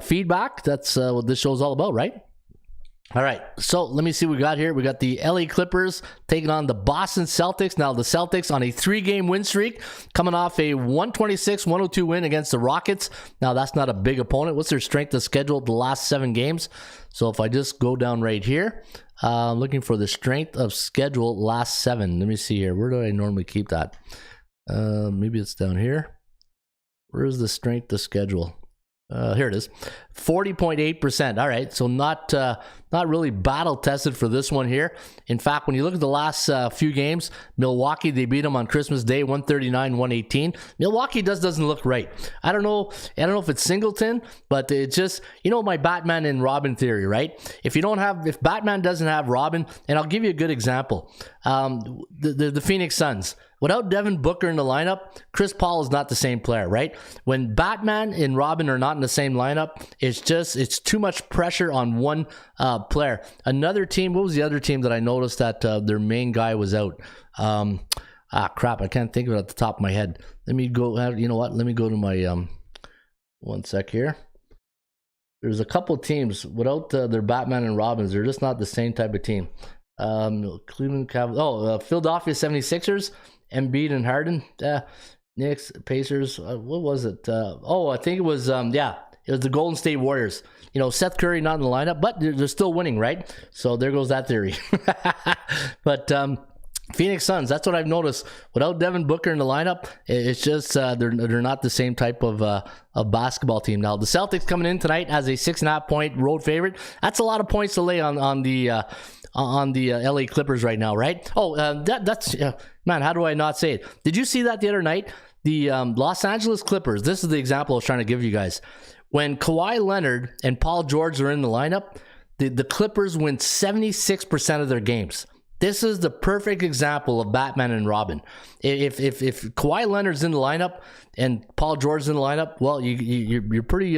feedback. That's what this show's all about, right? All right, so let me see what we got here. We got the LA Clippers taking on the Boston Celtics. Now, the Celtics on a 3-game win streak, coming off a 126-102 win against the Rockets. Now, that's not a big opponent. What's their strength of schedule the last 7 games? So if I just go down right here, I'm looking for the strength of schedule last 7. Let me see here. Where do I normally keep that? Maybe it's down here. Where's the strength of schedule? Here it is, 40.8%. All right, so not really battle tested for this one here. In fact, when you look at the last few games, Milwaukee, they beat them on Christmas Day, 139-118. Milwaukee doesn't look right. I don't know if it's Singleton, but it's just, my Batman and Robin theory, right? If Batman doesn't have Robin, and I'll give you a good example, the Phoenix Suns. Without Devin Booker in the lineup, Chris Paul is not the same player, right? When Batman and Robin are not in the same lineup, it's too much pressure on one player. Another team, what was the other team that I noticed that their main guy was out? Crap, I can't think of it at the top of my head. Let me go, you know what? Let me go to my, one sec here. There's a couple teams, without their Batman and Robins, they're just not the same type of team. Cleveland Cavaliers, Philadelphia 76ers, Embiid and Harden, Knicks, Pacers, what was it? I think it was, it was the Golden State Warriors. Seth Curry not in the lineup, but they're still winning, right? So there goes that theory. But Phoenix Suns, that's what I've noticed. Without Devin Booker in the lineup, it's just they're not the same type of basketball team. Now, the Celtics coming in tonight as a 6.5-point road favorite. That's a lot of points to lay on the LA Clippers right now, right? That's man, how do I not say it? Did you see that the other night? The Los Angeles Clippers, this is the example I was trying to give you guys. When Kawhi Leonard and Paul George are in the lineup, the Clippers win 76% of their games. This is the perfect example of Batman and Robin. If Kawhi Leonard's in the lineup and Paul George's in the lineup, well, you're probably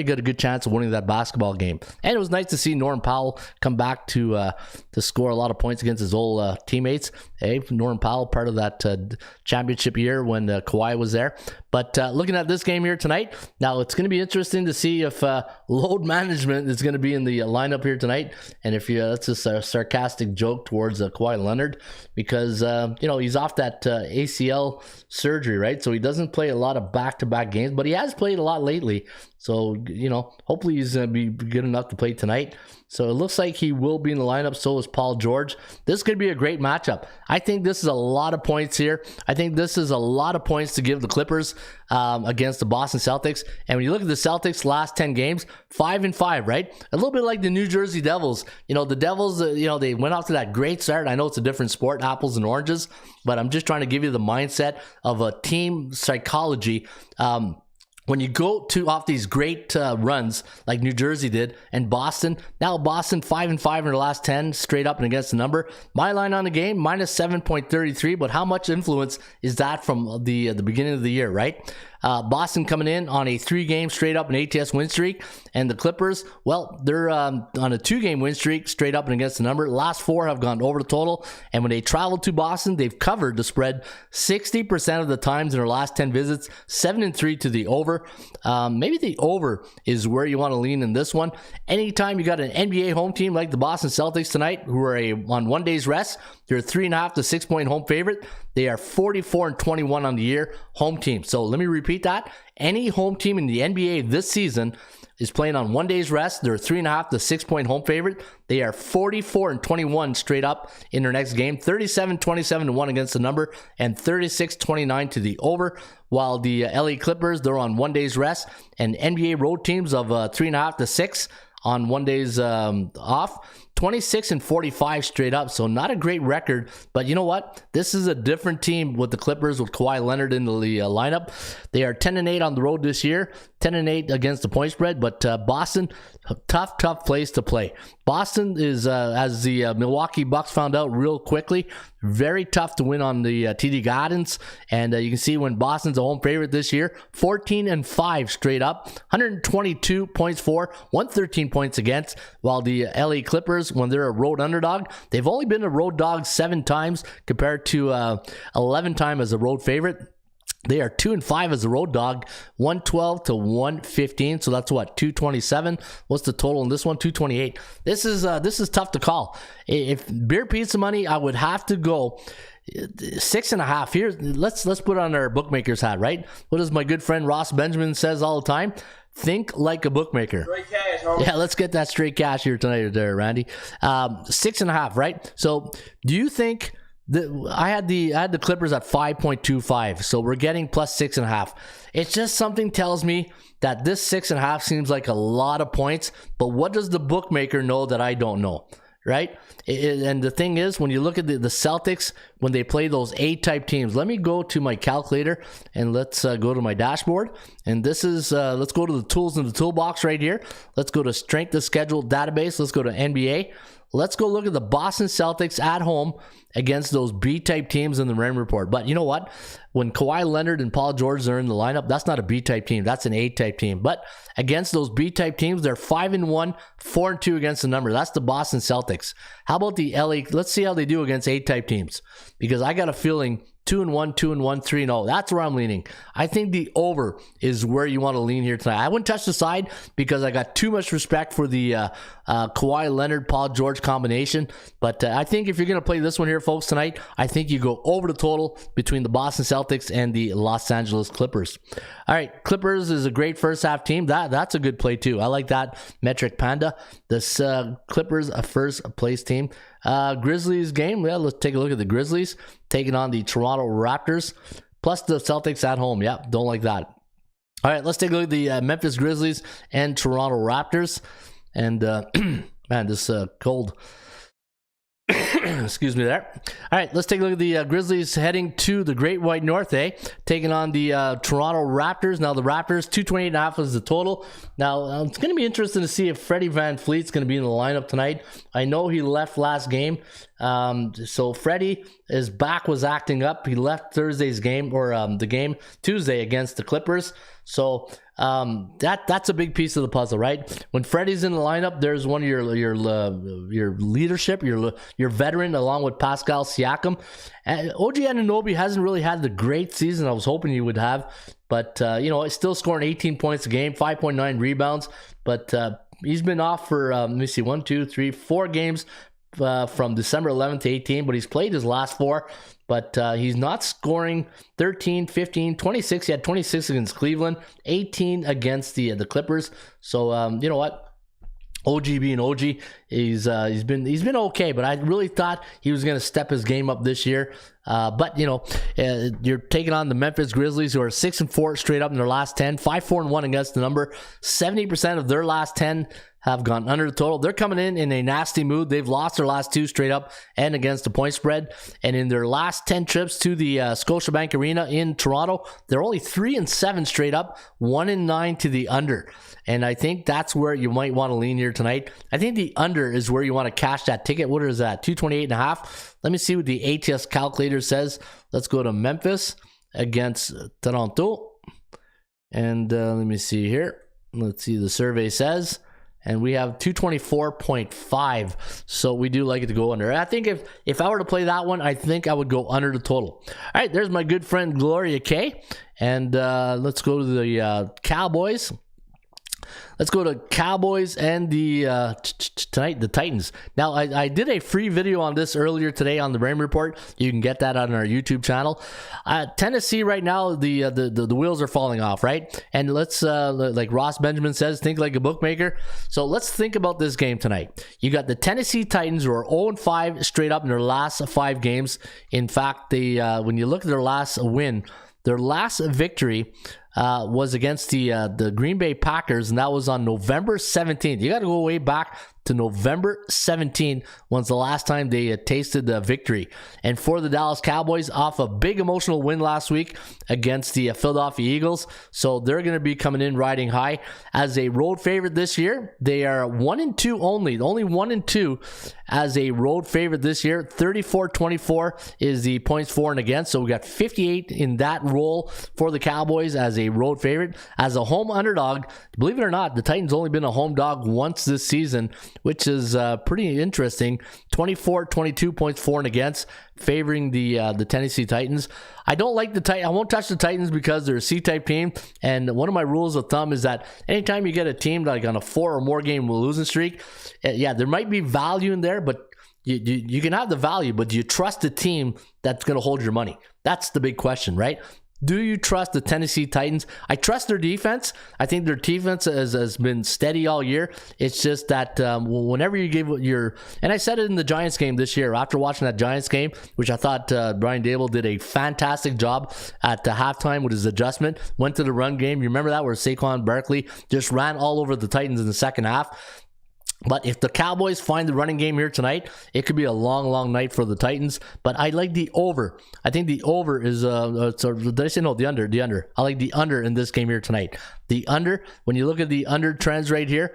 got a good chance of winning that basketball game. And it was nice to see Norman Powell come back to score a lot of points against his old teammates. Hey, Norman Powell, part of that championship year when Kawhi was there. But looking at this game here tonight, now it's going to be interesting to see if load management is going to be in the lineup here tonight. And if that's just a sarcastic joke towards Kawhi Leonard, because he's off that ACL surgery, right? So he doesn't play a lot of back-to-back games, but he has played a lot lately. So, hopefully he's going to be good enough to play tonight. So it looks like he will be in the lineup. So is Paul George. This could be a great matchup. I think this is a lot of points here. I think this is a lot of points to give the Clippers against the Boston Celtics. And when you look at the Celtics' last 10 games, 5-5, right? A little bit like the New Jersey Devils. The Devils, they went off to that great start. I know it's a different sport, apples and oranges, but I'm just trying to give you the mindset of a team psychology. When you go off these great runs like New Jersey did and Boston, now Boston 5-5 in their last 10 straight up and against the number. My line on the game, minus 7.33, but how much influence is that from the beginning of the year, right? Boston coming in on a 3-game straight up and ATS win streak, and the Clippers, well, they're on a 2-game win streak straight up and against the number. Last 4 have gone over the total, and when they traveled to Boston, they've covered the spread 60% of the times in their last 10 visits, 7-3 to the over. Maybe the over is where you want to lean in this one. Anytime you got an NBA home team like the Boston Celtics tonight, who are on 1 day's rest, they're a 3.5 to 6 point home favorite. They are 44-21 on the year home team. So let me repeat that. Any home team in the NBA this season is playing on 1 day's rest. They're a 3.5 to 6 point home favorite. They are 44-21 straight up in their next game. 37-27-1 against the number and 36-29 to the over. While the LA Clippers, they're on 1 day's rest, and NBA road teams of 3.5 to 6 on 1 day's off. 26-45 straight up, so not a great record, but you know what? This is a different team with the Clippers with Kawhi Leonard in the lineup. They are 10-8 on the road this year, 10-8 against the point spread, but Boston, a tough place to play. Boston is, as the Milwaukee Bucks found out real quickly, very tough to win on the TD Gardens, and you can see when Boston's a home favorite this year, 14-5 straight up, 122 points for, 113 points against, while the LA Clippers, when they're a road underdog, they've only been a road dog 7 times compared to 11 times as a road favorite. They are 2-5 as a road dog, 112 to 115. So that's what, 227. What's the total in this one? 228. This is tough to call. If beer pizza money, I would have to go 6.5. Here, let's put on our bookmaker's hat, right? What does my good friend Ross Benjamin says all the time? Think like a bookmaker. Straight cash, homie. Yeah, let's get that straight cash here tonight, there, Randy. 6.5, right? So, do you think I had the Clippers at 5.25, so we're getting plus 6.5. It's just something tells me that this 6.5 seems like a lot of points, but what does the bookmaker know that I don't know? Right? And the thing is, when you look at the Celtics, when they play those A-type teams, let me go to my calculator and let's go to my dashboard. And this is, let's go to the tools in the toolbox right here. Let's go to strength of schedule database. Let's go to NBA. Let's go look at the Boston Celtics at home against those B-type teams in the Raymond report. But you know what? When Kawhi Leonard and Paul George are in the lineup, that's not a B-type team. That's an A-type team. But against those B-type teams, they're 5-1, 4-2 against the number. That's the Boston Celtics. How about the LA? Let's see how they do against A-type teams. Because I got a feeling 2-1, 2-1, 3-0. That's where I'm leaning. I think the over is where you want to lean here tonight. I wouldn't touch the side because I got too much respect for the Kawhi Leonard, Paul George combination. But I think if you're going to play this one here, folks, tonight, I think you go over the total between the Boston Celtics and the Los Angeles Clippers. All right, Clippers is a great first half team. That's a good play too. I like that metric panda. This Clippers a first place team. Grizzlies game. Well, let's take a look at the Grizzlies taking on the Toronto Raptors, plus the Celtics at home. Yeah, don't like that. All right, let's take a look at the Memphis Grizzlies and Toronto Raptors. And man, this cold Excuse me there. All right, let's take a look at the Grizzlies heading to the Great White North, taking on the Toronto Raptors. Now, the Raptors, 228.5 is the total. Now, it's going to be interesting to see if Freddie VanVleet's going to be in the lineup tonight. I know he left last game. So Freddie, his back was acting up. He left Thursday's game, or the game Tuesday against the Clippers. So that's a big piece of the puzzle, right? When Freddie's in the lineup, there's one of your leadership, your veteran, along with Pascal Siakam. And OG Anunoby hasn't really had the great season I was hoping he would have, but he's still scoring 18 points a game, 5.9 rebounds. But he's been off for 4 games from December 11th to 18, but he's played his last 4. But he's not scoring 13, 15, 26. He had 26 against Cleveland, 18 against the Clippers. So you know what? OG being OG, he's been okay, but I really thought he was going to step his game up this year. But you're taking on the Memphis Grizzlies, who are 6-4 straight up in their last 10, 5-4-1 against the number. 70% of their last 10 have gone under the total. They're coming in a nasty mood. They've lost their last 2 straight up and against the point spread. And in their last 10 trips to the Scotiabank Arena in Toronto, they're only 3-7 straight up, 1-9 to the under. And I think that's where you might want to lean here tonight. I think the under is where you want to cash that ticket. What is that? 228.5. Let me see what the ATS calculator says. Let's go to Memphis against Toronto. And let me see here. Let's see, the survey says. And we have 224.5. So we do like it to go under. I think if I were to play that one, I think I would go under the total. All right, there's my good friend Gloria K. And let's go to the Cowboys. Let's go to Cowboys and the tonight, the Titans. Now, I did a free video on this earlier today on the Raymond Report. You can get that on our YouTube channel. Tennessee right now, the wheels are falling off, right? And let's, like Ross Benjamin says, think like a bookmaker. So let's think about this game tonight. You got the Tennessee Titans, who are 0-5 straight up in their last 5 games. In fact, when you look at their last win, their last victory was against the Green Bay Packers, and that was on November 17th. You got to go way back to November 17th, when's the last time they tasted the victory. And for the Dallas Cowboys, off a big emotional win last week against the Philadelphia Eagles, so they're going to be coming in riding high as a road favorite this year. They are 1-2 only 1-2 as a road favorite this year. 34-24 is the points for and against, so we got 58 in that role for the Cowboys as a road favorite. As a home underdog, believe it or not, the Titans only been a home dog once this season, which is pretty interesting. 24-22 points for and against, favoring the Tennessee Titans. I don't like the Titans. I won't touch the Titans because they're a C-type team, and one of my rules of thumb is that anytime you get a team like on a 4 or more game losing streak, there might be value in there, but you can have the value, but do you trust the team that's going to hold your money? That's the big question, right? Do you trust the Tennessee Titans? I trust their defense. I think their defense has been steady all year. It's just that whenever you give and I said it in the Giants game this year, after watching that Giants game, which I thought Brian Dable did a fantastic job at the halftime with his adjustment, went to the run game. You remember that, where Saquon Barkley just ran all over the Titans in the second half? But if the Cowboys find the running game here tonight, it could be a long, long night for the Titans. But I like the over. I think the over is, did I say no? The under. I like the under in this game here tonight. The under, when you look at the under trends right here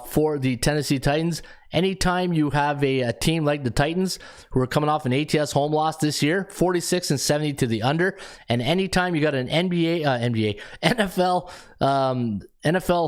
for the Tennessee Titans, anytime you have a team like the Titans, who are coming off an ATS home loss this year, 46-70 to the under, and anytime you got an NFL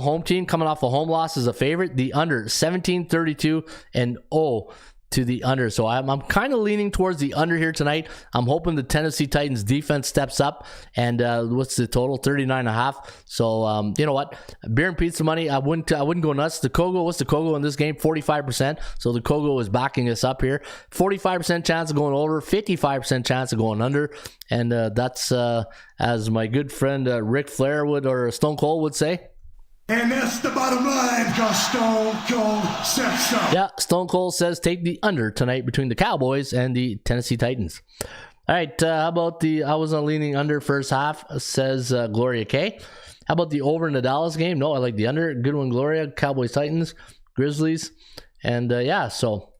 home team coming off a home loss as a favorite, the under, 17-32 and 0 to the under. So I'm kind of leaning towards the under here tonight. I'm hoping the Tennessee Titans defense steps up. And what's the total? 39.5. So you know what? Beer and pizza money, I wouldn't go nuts. The Kogo, what's the Kogo in this game? 45%. So the Kogo is backing us up here. 45% chance of going over, 55% chance of going under. And that's as my good friend Ric Flair or Stone Cold would say. And that's the bottom line, because Stone Cold said so. Yeah, Stone Cold says take the under tonight between the Cowboys and the Tennessee Titans. All right, how about I was on leaning under first half, says Gloria K. How about the over in the Dallas game? No, I like the under. Good one, Gloria. Cowboys, Titans, Grizzlies. And so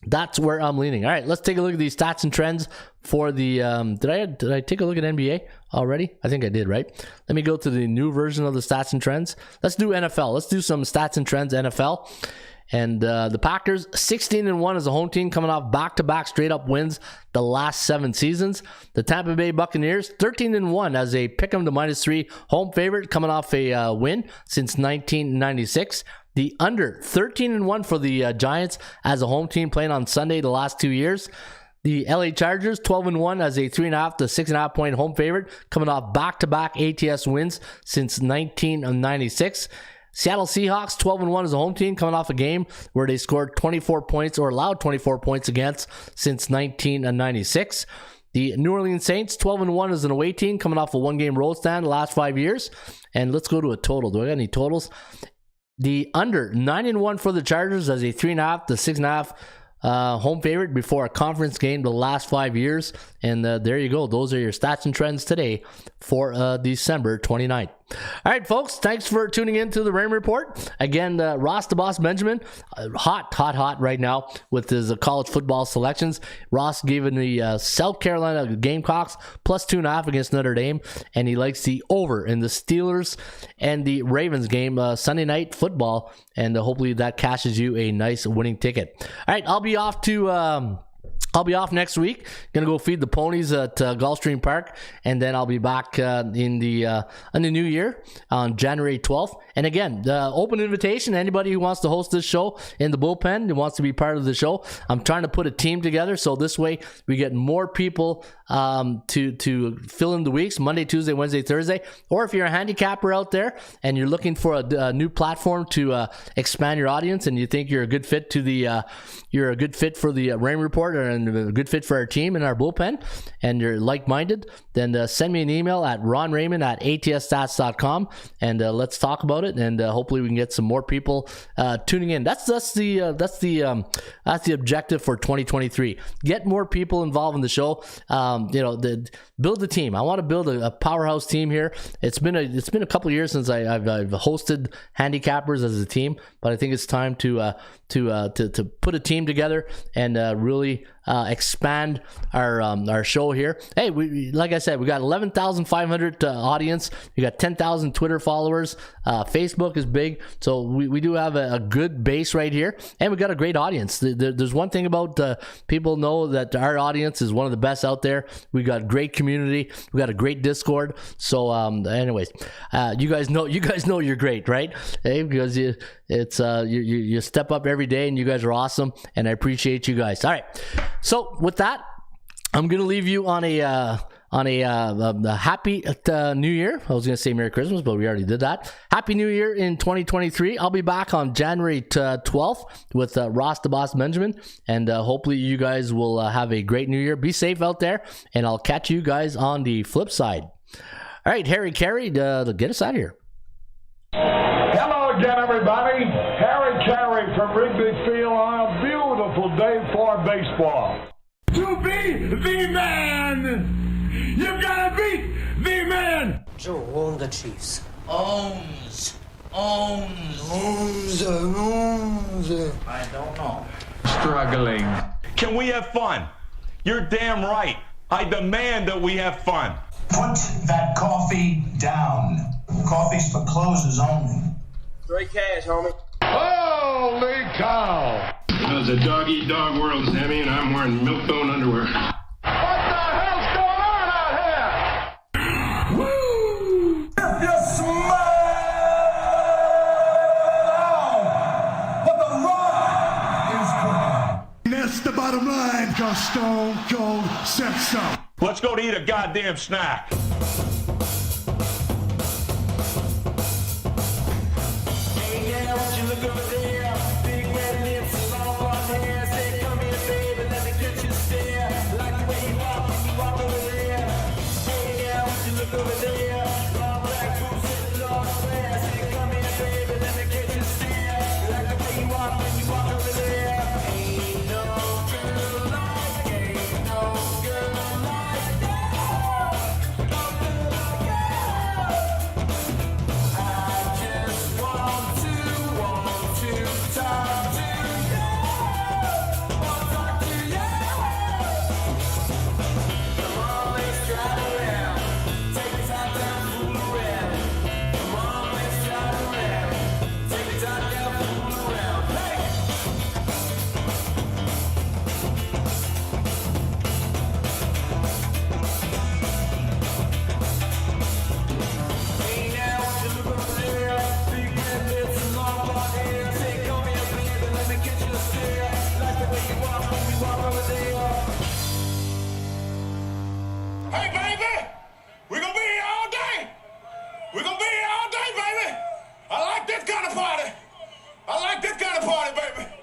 That's where I'm leaning. All right, let's take a look at these stats and trends for the did I take a look at NBA already? I think I did, right? Let me go to the new version of the stats and trends. Let's do NFL. Let's do some stats and trends NFL. And the Packers 16-1 as a home team, coming off back-to-back straight-up wins the last 7 seasons. The Tampa Bay Buccaneers 13-1 as a pick-em to -3 home favorite, coming off a win since 1996. The under 13-1 for the Giants as a home team, playing on Sunday the last 2 years. The LA Chargers 12-1 as a 3.5 to 6.5 point home favorite, coming off back-to-back ATS wins since 1996. Seattle Seahawks 12-1 as a home team, coming off a game where they scored 24 points or allowed 24 points against since 1996. The New Orleans Saints 12-1 as an away team, coming off a 1-game road stand the last 5 years. And let's go to a total. Do I got any totals? The under 9-1 for the Chargers as a 3.5 to 6.5 home favorite before a conference game the last 5 years. And there you go. Those are your stats and trends today for December 29th. All right, folks, thanks for tuning in to the Raymond Report. Again, Ross the Boss Benjamin, hot right now with his college football selections. Ross gave him the South Carolina Gamecocks plus 2.5 against Notre Dame, and he likes the over in the Steelers and the Ravens game Sunday night football, and hopefully that cashes you a nice winning ticket. All right, I'll be off next week. Gonna go feed the ponies at Gulfstream Park, and then I'll be back in the new year on January 12th. And again, the open invitation, anybody who wants to host this show in the bullpen, who wants to be part of the show. I'm trying to put a team together, so this way we get more people to fill in the weeks, Monday, Tuesday, Wednesday, Thursday. Or if you're a handicapper out there and you're looking for a new platform to expand your audience, and you think you're a good fit for the Rain Report, and a good fit for our team and our bullpen, and you're like-minded, then send me an email at ronraymond@atsstats.com, and let's talk about it, and hopefully we can get some more people tuning in. That's the objective for 2023. Get more people involved in the show. Build the team. I want to build a powerhouse team here. It's been a couple of years since I've hosted handicappers as a team, but I think it's time to put a team together and really expand our show here. Hey, like I said, we got 11,500 audience. We got 10,000 Twitter followers. Facebook is big, so we do have a good base right here, and we got a great audience. There's one thing about people know that our audience is one of the best out there. We got great community. We got a great Discord. So, anyways, you guys know you're great, right? Hey, because you step up every day, and you guys are awesome, and I appreciate you guys. All right, so with that, I'm gonna leave you on a happy New Year. I was gonna say Merry Christmas, but we already did that. Happy New Year in 2023. I'll be back on January 12th with Ross the Boss Benjamin, and hopefully you guys will have a great New Year. Be safe out there, and I'll catch you guys on the flip side. All right, Harry Carey, get us out of here. Hello again, everybody. Harry Carey from Wrigley Field on a beautiful day for baseball. To be the man, you gotta beat the man. Joe owned the Chiefs. Owns. Owns. I don't know. Struggling. Can we have fun? You're damn right. I demand that we have fun. Put that coffee down. Coffee's for closers only. Straight cash, homie. Holy cow! It's a dog-eat-dog world, Sammy, and I'm wearing milk-bone underwear. What the hell's going on out here? Woo! If you smile, but the rock is cooking. That's the bottom line, cause Stone Cold said so. Let's go to eat a goddamn snack. I like this kind of party. I like this kind of party, baby.